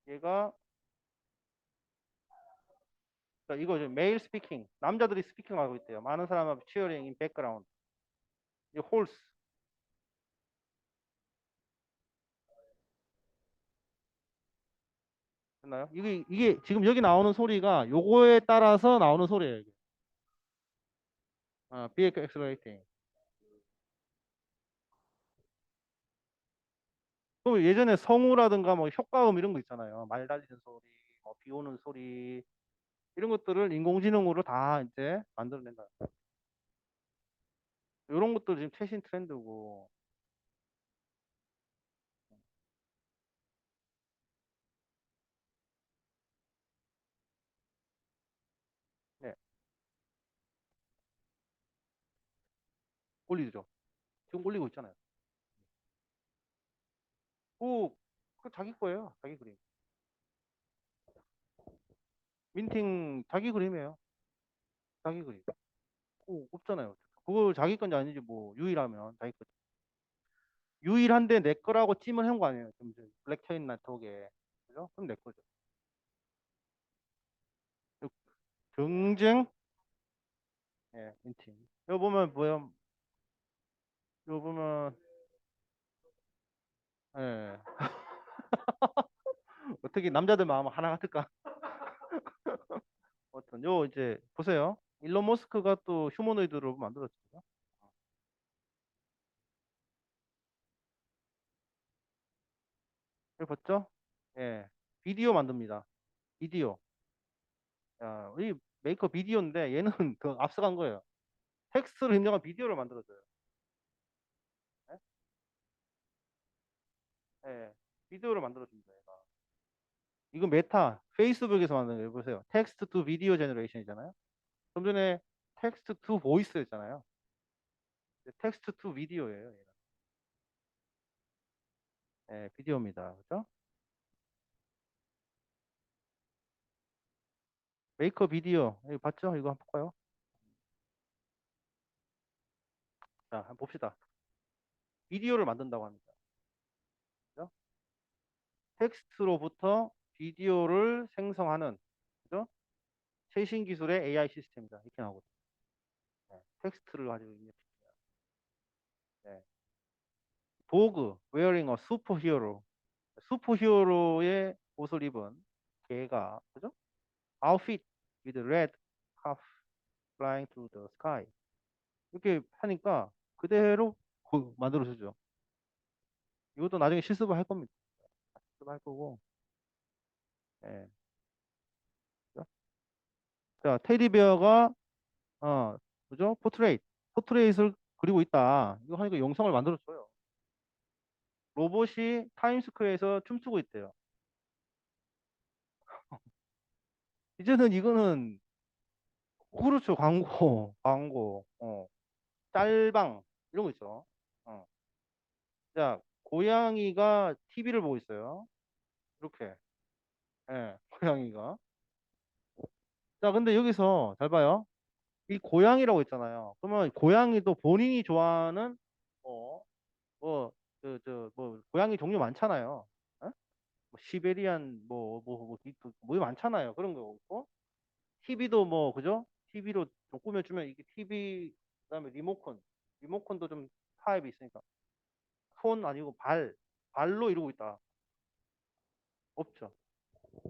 Speaker 1: 얘가, 그러니까 이거 메일 스피킹. 남자들이 스피킹 하고 있대요. 많은 사람은 cheering in background. 이 홀스. 됐나요? 이게 지금 여기 나오는 소리가 요거에 따라서 나오는 소리예요. 이게. vehicle accelerating. 그럼 예전에 성우라든가 뭐 효과음 이런 거 있잖아요. 말 달리는 소리, 뭐비 오는 소리 이런 것들을 인공지능으로 다 이제 만들어낸다. 이런 것도 지금 최신 트렌드고. 네, 올리죠. 지금 올리고 있잖아요. 그 자기 거예요. 자기 그림. 민팅 자기 그림이에요. 자기 그림. 없잖아요. 그거 자기 건지 아닌지 뭐 유일하면 자기 거죠. 유일한데 내 거라고 찜을 한 거 아니에요. 지금 블랙체인 네트워크에. 그죠? 그럼 내 거죠. 경쟁, 예, 민팅. 여기 보면 뭐야? 여기 보면 예. 어떻게 남자들 마음 하나 같을까? 어떤 요 이제 보세요. 일론 머스크가 또 휴머노이드를 만들었죠. 여기 봤죠? 예. 비디오 만듭니다. 비디오. 야, 이 메이커 비디오인데 얘는 더 앞서간 거예요. 텍스트를 입력한 비디오를 만들어줘요. 예? 예. 비디오를 만들어줍니다. 얘가. 이거 메타, 페이스북에서 만든 거 보세요. 텍스트 투 비디오 제너레이션이잖아요. 좀 전에 텍스트 투 보이스였잖아요. 텍스트 투 비디오예요. 얘는. 예, 비디오입니다. 그죠? 메이커 비디오. 이거 봤죠? 이거 한번 볼까요? 자, 한번 봅시다. 비디오를 만든다고 합니다. 그죠? 텍스트로부터 비디오를 생성하는, 그죠? 최신 기술의 AI 시스템이다. 이렇게 나오거든요. 네, 텍스트를 가지고 입력시켜요. 네. 도그, wearing a superhero. 슈퍼히어로의 옷을 입은 개가, 그죠? outfit with red half flying through the sky. 이렇게 하니까 그대로 만들어주죠. 이것도 나중에 실습을 할 겁니다. 실습할 거고. 예. 자, 테디베어가 그죠? 포트레이트를 그리고 있다. 이거 하니까 영상을 만들어줘요. 로봇이 타임스퀘어에서 춤추고 있대요. 이제는 이거는 그렇죠. 광고, 광고, 짤방 이런 거 있죠. 어. 자, 고양이가 TV를 보고 있어요. 이렇게. 예, 고양이가. 자, 근데 여기서 잘 봐요. 이 고양이라고 있잖아요. 그러면 고양이도 본인이 좋아하는 뭐, 고양이 종류 많잖아요. 어? 뭐 시베리안 뭐 많잖아요. 그런 거 있고. TV도 뭐 그죠? TV로 좀 꾸며주면 이게 TV 그다음에 리모컨도 좀 타입이 있으니까 손 아니고 발로 이루고 있다. 없죠.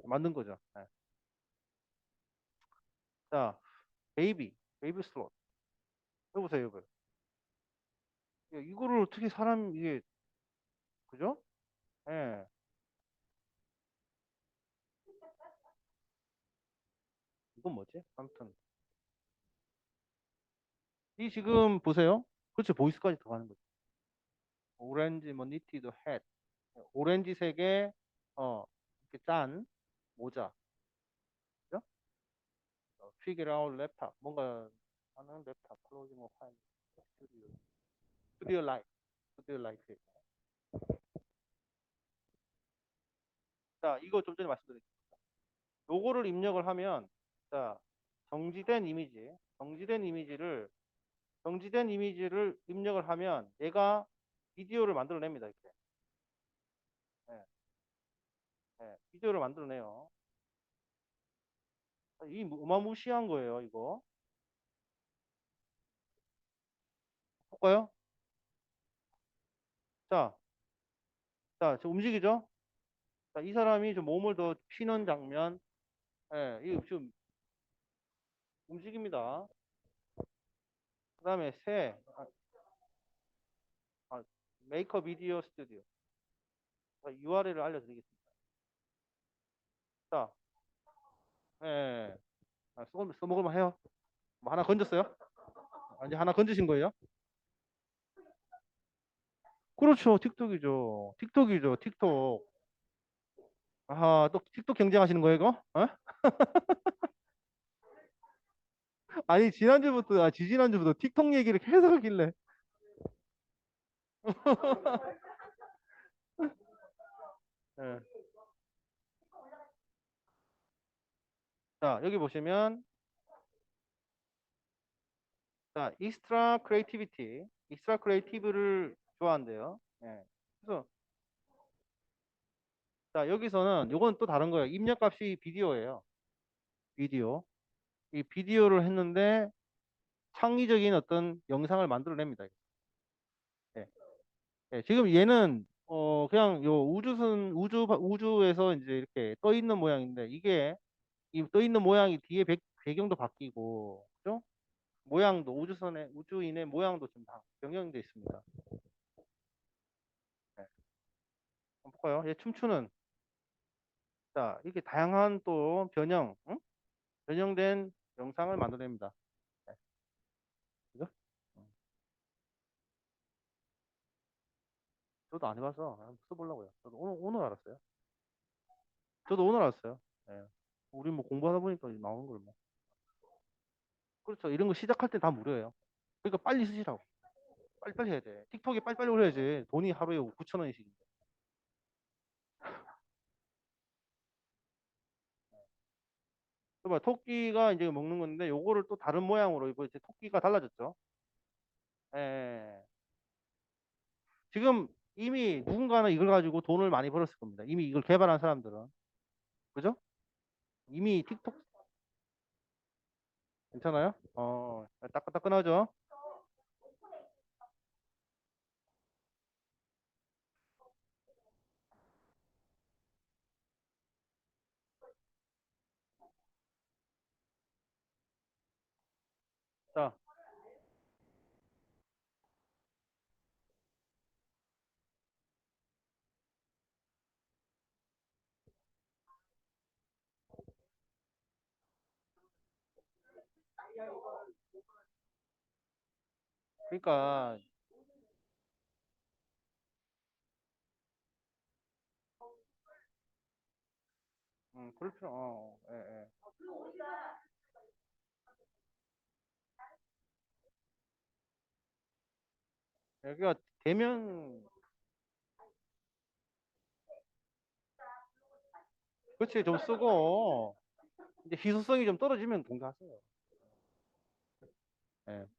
Speaker 1: 만든 거죠. 네. 자, 베이비 슬롯. 해보세요, 이거. 이거를 어떻게 이게, 그죠? 예. 이건 뭐지? 아무튼. 이 지금 보세요. 그렇죠. 보이스까지 들어가는 거죠. 오렌지, 뭐, 니티드 햇. 오렌지색의, 이렇게 짠 모자. 그죠? figure out 랩탑. 뭔가 하는 랩탑. 클로징 오브 파일. 스튜디오 라이트. 스튜디오 라이트. 자, 이거 좀 전에 말씀드렸죠. 요거를 입력을 하면, 자, 정지된 이미지를 입력을 하면 얘가 비디오를 만들어냅니다. 이렇게. 예, 비디오를 만들어내요. 이 어마무시한 거예요, 이거. 볼까요? 자, 지금 움직이죠? 자, 이 사람이 좀 몸을 더 피는 장면. 예, 이거 지금 움직입니다. 그 다음에 메이커 비디오 스튜디오. URL을 알려드리겠습니다. 자, 예, 써먹을만 해요. 뭐 하나 건졌어요? 아니, 하나 건지신 거예요? 그렇죠. 틱톡이죠. 틱톡. 아, 또 틱톡 경쟁하시는 거예요, 이거? 어? 아니, 지지난주부터 틱톡 얘기를 계속 하길래. 예. 자, 여기 보시면, 자, 익스트라 크리에이티브를 좋아한대요. 예. 그래서, 자, 여기서는, 요건 또 다른 거예요. 입력값이 비디오예요. 비디오. 이 비디오를 했는데, 창의적인 어떤 영상을 만들어냅니다. 예. 예, 지금 얘는 그냥 요 우주에서 이제 이렇게 떠 있는 모양인데 이게 이 떠 있는 모양이 뒤에 배경도 바뀌고 그죠? 모양도 우주인의 모양도 좀 다 변경돼 있습니다. 네. 한번 볼까요? 얘 춤추는 자 이렇게 다양한 또 응? 변형된 영상을 만들어냅니다. 네. 그죠? 저도 안 해봐서 한번 써보려고요. 저도 오늘 알았어요. 저도 오늘 알았어요. 예. 우리 뭐 공부하다 보니까 나오는 걸 뭐. 그렇죠. 이런 거 시작할 때 다 무료예요. 그러니까 빨리 쓰시라고. 빨리빨리 해야 돼. 틱톡에 빨리빨리 올려야지. 돈이 하루에 9천 원씩. 그봐 토끼가 이제 먹는 건데 요거를 또 다른 모양으로 이거 이제 토끼가 달라졌죠. 예. 지금 이미 누군가는 이걸 가지고 돈을 많이 벌었을 겁니다. 이미 이걸 개발한 사람들은. 그죠? 이미 틱톡 괜찮아요? 따끈따끈하죠? 자, 그러니까 그럴 필요, 예, 예. 여기가 대면, 그치, 좀 쓰고, 이제 희소성이 좀 떨어지면 동조하세요. 예.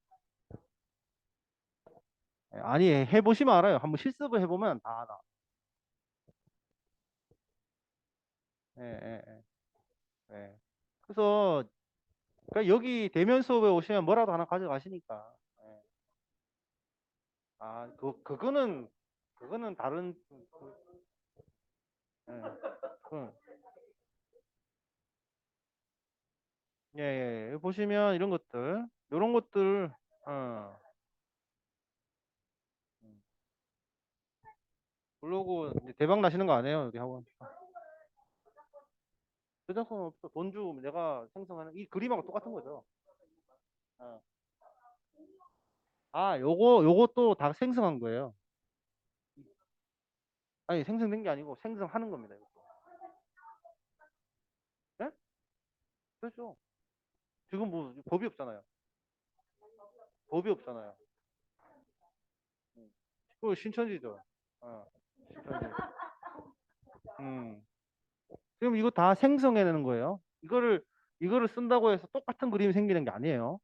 Speaker 1: 예, 아니, 해보시면 알아요. 한번 실습을 해보면 다 알아. 예, 예, 예. 예. 그래서, 그러니까 여기 대면 수업에 오시면 뭐라도 하나 가져가시니까. 예. 그거는 다른, 예. 그, 예, 예. 여기 보시면 이런 것들, 어, 블로그 이제 대박 나시는 거 아니에요? 여기 학원. 저작권 없어. 돈 주면 내가 생성하는 이 그림하고 똑같은 거죠. 어. 요것도 다 생성한 거예요. 아니, 생성된 게 아니고 생성하는 겁니다. 이것도. 예? 그렇죠. 지금 뭐 법이 없잖아요. 법이 없잖아요. 그 신천지죠. 신천지. 음. 지금 이거 다 생성해내는 거예요. 이거를 쓴다고 해서 똑같은 그림이 생기는 게 아니에요.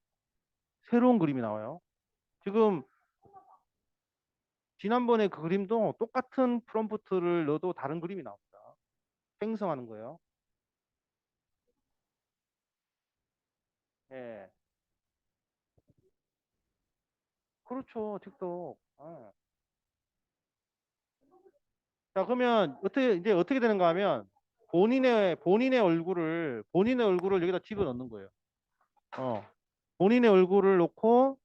Speaker 1: 새로운 그림이 나와요. 지금 지난번에 그 그림도 똑같은 프롬프트를 넣어도 다른 그림이 나옵니다. 생성하는 거예요. 예. 그렇죠. 틱톡. 자, 그러면 어떻게 되는가 하면 본인의 얼굴을 여기다 집어넣는 거예요. 어. 본인의 얼굴을 놓고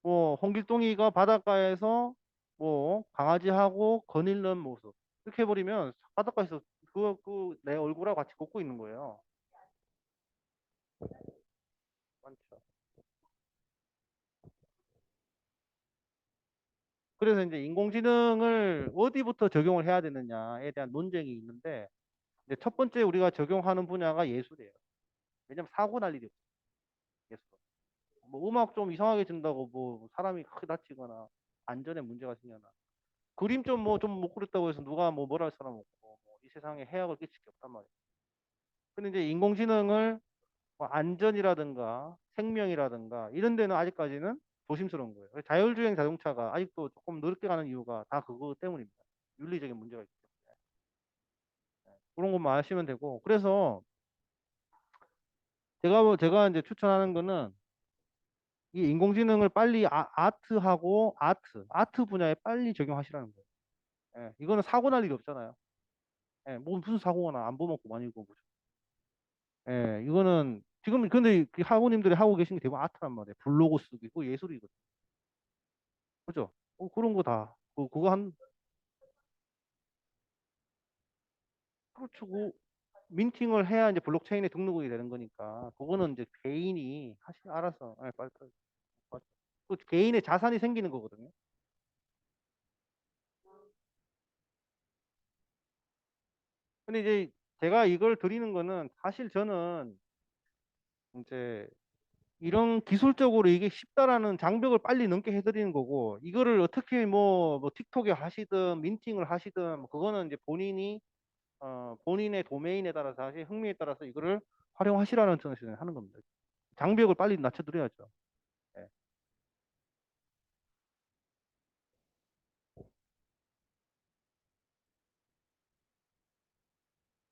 Speaker 1: 뭐 홍길동이가 바닷가에서 뭐 강아지하고 거닐는 모습 이렇게 해버리면 바닷가에서 그 내 얼굴하고 같이 걷고 있는 거예요. 많죠. 그래서 이제 인공지능을 어디부터 적용을 해야 되느냐에 대한 논쟁이 있는데 이제 첫 번째 우리가 적용하는 분야가 예술이에요. 왜냐면 사고 날 일이 없어요. 예술. 뭐 음악 좀 이상하게 준다고 뭐 사람이 크게 다치거나 안전에 문제가 생겨나. 그림 좀 못 그렸다고 해서 누가 뭐라 할 사람 없고 뭐이 세상에 해악을 끼칠 게 없단 말이에요. 근데 이제 인공지능을 뭐 안전이라든가 생명이라든가 이런 데는 아직까지는 조심스러운 거예요. 그래서 자율주행 자동차가 아직도 조금 늦게 가는 이유가 다 그거 때문입니다. 윤리적인 문제가 있기 때문에. 그런 것만 아시면 되고. 그래서 제가 이제 추천하는 거는 이 인공지능을 빨리 아트 분야에 빨리 적용하시라는 거예요. 예, 이거는 사고 날 일이 없잖아요. 예, 뭐 무슨 사고가 나? 안 보면 그만이고. 뭐. 예, 이거는 지금 근데 그 학우님들이 하고 계신 게 대부분 아트란 말이에요. 블로그 쓰기, 그거 예술이거든. 그죠? 그런 거 다. 그거 그렇죠. 민팅을 해야 이제 블록체인에 등록이 되는 거니까. 그거는 이제 개인이 알아서. 예, 빨리. 맞죠. 그 개인의 자산이 생기는 거거든요. 근데 이제 제가 이걸 드리는 거는 사실 저는 이제 이런 기술적으로 이게 쉽다라는 장벽을 빨리 넘게 해드리는 거고, 이거를 어떻게 뭐 틱톡에 하시든 민팅을 하시든 뭐 그거는 이제 본인의 도메인에 따라서 사실 흥미에 따라서 이거를 활용하시라는 뜻을 하는 겁니다. 장벽을 빨리 낮춰드려야죠. 예.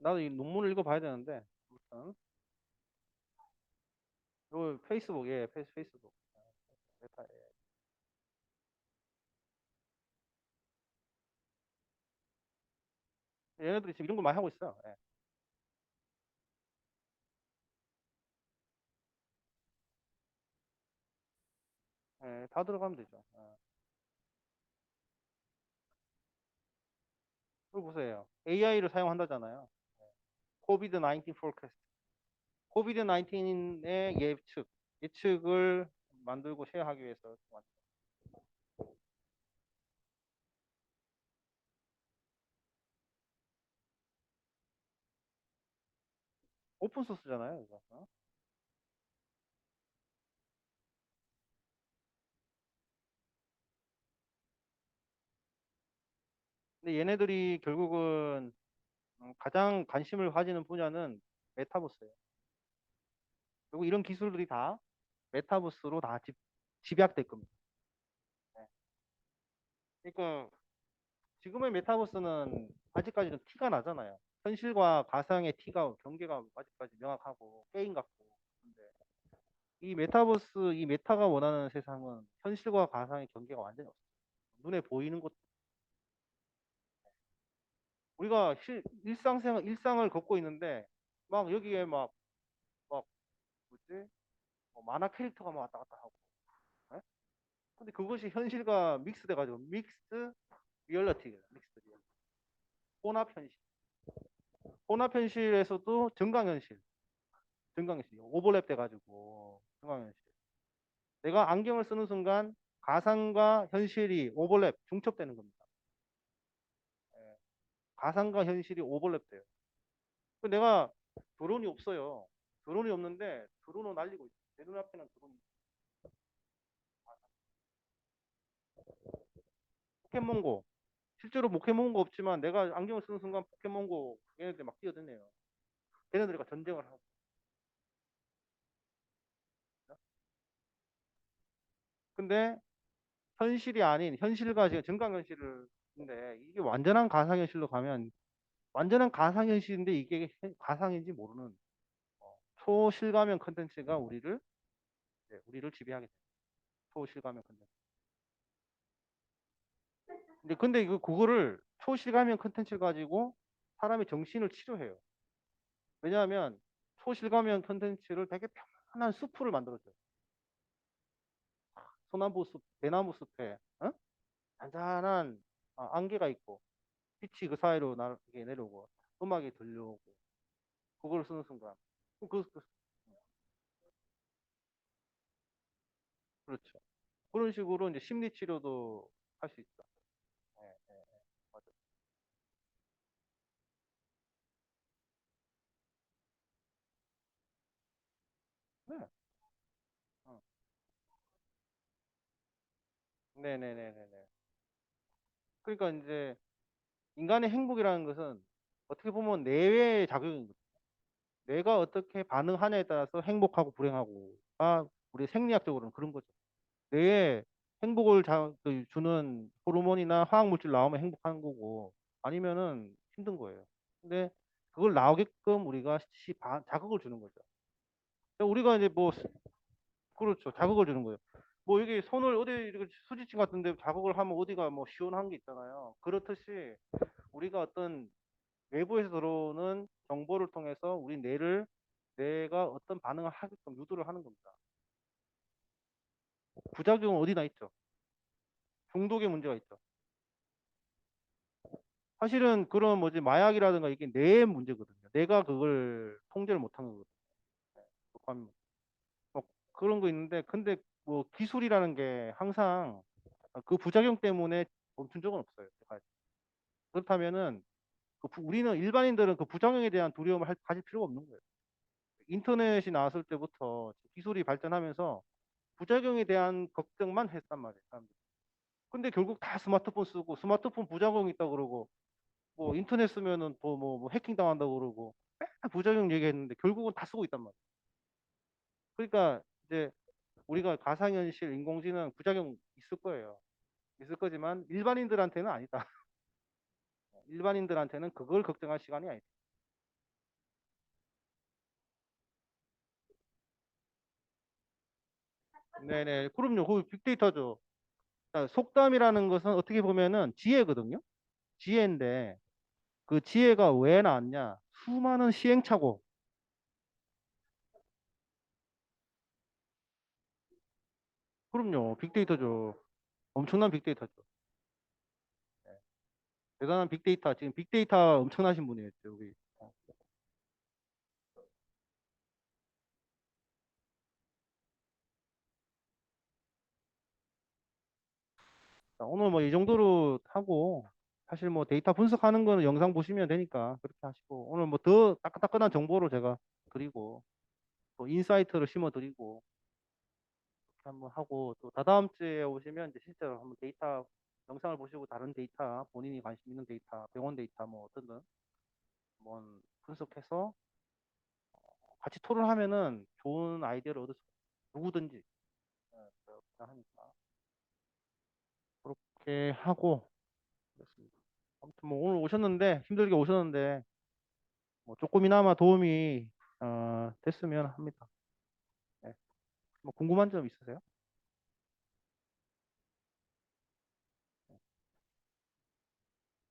Speaker 1: 나도 이 논문을 읽어봐야 되는데 아무튼 요 페이스북 예 페이스북 메타 AI. 얘네들이 지금 이런 거 많이 하고 있어요. 예. 예, 다 들어가면 되죠. 예. 이거 보세요. AI를 사용한다잖아요. 코비드 19 포캐스트. 코비드 19의 예측을 만들고 쉐어하기 위해서 오픈 소스잖아요, 이거. 어? 근데 얘네들이 결국은 가장 관심을 가지는 분야는 메타버스예요. 그리고 이런 기술들이 다 메타버스로 다 집약될 겁니다. 네. 그러니까 지금의 메타버스는 아직까지는 티가 나잖아요. 현실과 가상의 티가 경계가 아직까지 명확하고 게임 같고. 근데 이 메타버스, 이 메타가 원하는 세상은 현실과 가상의 경계가 완전히 없어요. 눈에 보이는 것. 우리가 일상을 걷고 있는데 막 여기에 막 뭐지? 뭐 만화 캐릭터가 막 왔다 갔다 하고. 예? 근데 그것이 현실과 믹스돼 가지고 믹스 리얼리티예요. 믹스 리얼리티. 혼합 현실. 혼합 현실에서도 증강현실 오버랩 돼가지고 증강현실. 내가 안경을 쓰는 순간 가상과 현실이 오버랩 중첩되는 겁니다. 예, 가상과 현실이 오버랩 돼요. 내가 드론이 없어요. 드론이 없는데 드론은 날리고 있어요. 내 눈앞에는 드론이 있어요. 포켓몬고 실제로 포켓몬고 없지만 내가 안경을 쓰는 순간 포켓몬고 얘네들이 막 뛰어드네요. 걔네들과 전쟁을 하고. 근데 현실이 아닌 현실과 지금 증강현실인데 이게 완전한 가상현실로 가면 완전한 가상현실인데 이게 가상인지 모르는 초실가면 컨텐츠가 우리를 지배하게 됩니다. 초실가면 컨텐츠. 근데 그거를 초실가면 컨텐츠 가지고 사람의 정신을 치료해요. 왜냐하면 초실가면 컨텐츠를 되게 편안한 숲을 만들어줘요. 소나무 숲, 대나무 숲에 잔잔한 안개가 있고 빛이 그 사이로 이렇게 내려오고 음악이 들려오고 그걸 쓰는 순간 그, 그렇죠. 그런 식으로 이제 심리 치료도 할 수 있다. 예, 예, 예. 맞아요. 네. 어. 네네네네네. 그러니까 이제 인간의 행복이라는 것은 어떻게 보면 내외의 작용인 거죠. 내가 어떻게 반응하냐에 따라서 행복하고 불행하고가 우리 생리학적으로는 그런 거죠. 뇌에 행복을 주는 호르몬이나 화학물질 나오면 행복한 거고 아니면은 힘든 거예요. 근데 그걸 나오게끔 우리가 자극을 주는 거죠. 우리가 이제 뭐 그렇죠. 자극을 주는 거예요. 뭐 여기 손을 어디 이렇게 수지침 같은데 자극을 하면 어디가 뭐 시원한 게 있잖아요. 그렇듯이 우리가 어떤 외부에서 들어오는 정보를 통해서 우리 뇌가 어떤 반응을 하게끔 유도를 하는 겁니다. 부작용은 어디나 있죠. 중독의 문제가 있죠. 사실은 그런 뭐지 마약이라든가 이게 뇌의 문제거든요. 내가 그걸 통제를 못하는 거거든요. 도파민. 뭐 그런 거 있는데 근데 뭐 기술이라는 게 항상 그 부작용 때문에 멈춘 적은 없어요. 그렇다면은 우리는 일반인들은 그 부작용에 대한 두려움을 가질 필요가 없는 거예요. 인터넷이 나왔을 때부터 기술이 발전하면서 부작용에 대한 걱정만 했단 말이에요. 사람들이. 근데 결국 다 스마트폰 쓰고 스마트폰 부작용이 있다고 그러고 뭐 인터넷 쓰면은 뭐 해킹 당한다고 그러고 맨날 부작용 얘기했는데 결국은 다 쓰고 있단 말이에요. 그러니까 이제 우리가 가상현실, 인공지능 부작용 있을 거예요. 있을 거지만 일반인들한테는 아니다. 일반인들한테는 그걸 걱정할 시간이 아니다. 네네. 그럼요. 그 빅데이터죠. 자, 속담이라는 것은 어떻게 보면은 지혜거든요. 지혜인데 그 지혜가 왜 나왔냐? 수많은 시행착오. 그럼요. 빅데이터죠. 엄청난 빅데이터죠. 대단한 빅데이터. 지금 빅데이터 엄청나신 분이에요. 여기. 자, 오늘 뭐 이 정도로 하고 사실 뭐 데이터 분석하는 거는 영상 보시면 되니까 그렇게 하시고 오늘 뭐 더 따끈따끈한 정보를 제가 드리고 또 인사이트를 심어 드리고 한번 하고 또 다다음 주에 오시면 이제 실제로 한번 데이터 영상을 보시고 다른 데이터 본인이 관심 있는 데이터 병원 데이터 뭐 어떤 한번 분석해서 같이 토론하면은 좋은 아이디어를 얻을 수 있어요. 누구든지 그렇게 하니까 그렇게 하고 그렇습니다. 아무튼 뭐 오늘 오셨는데 힘들게 오셨는데 뭐 조금이나마 도움이 됐으면 합니다. 네. 뭐 궁금한 점 있으세요?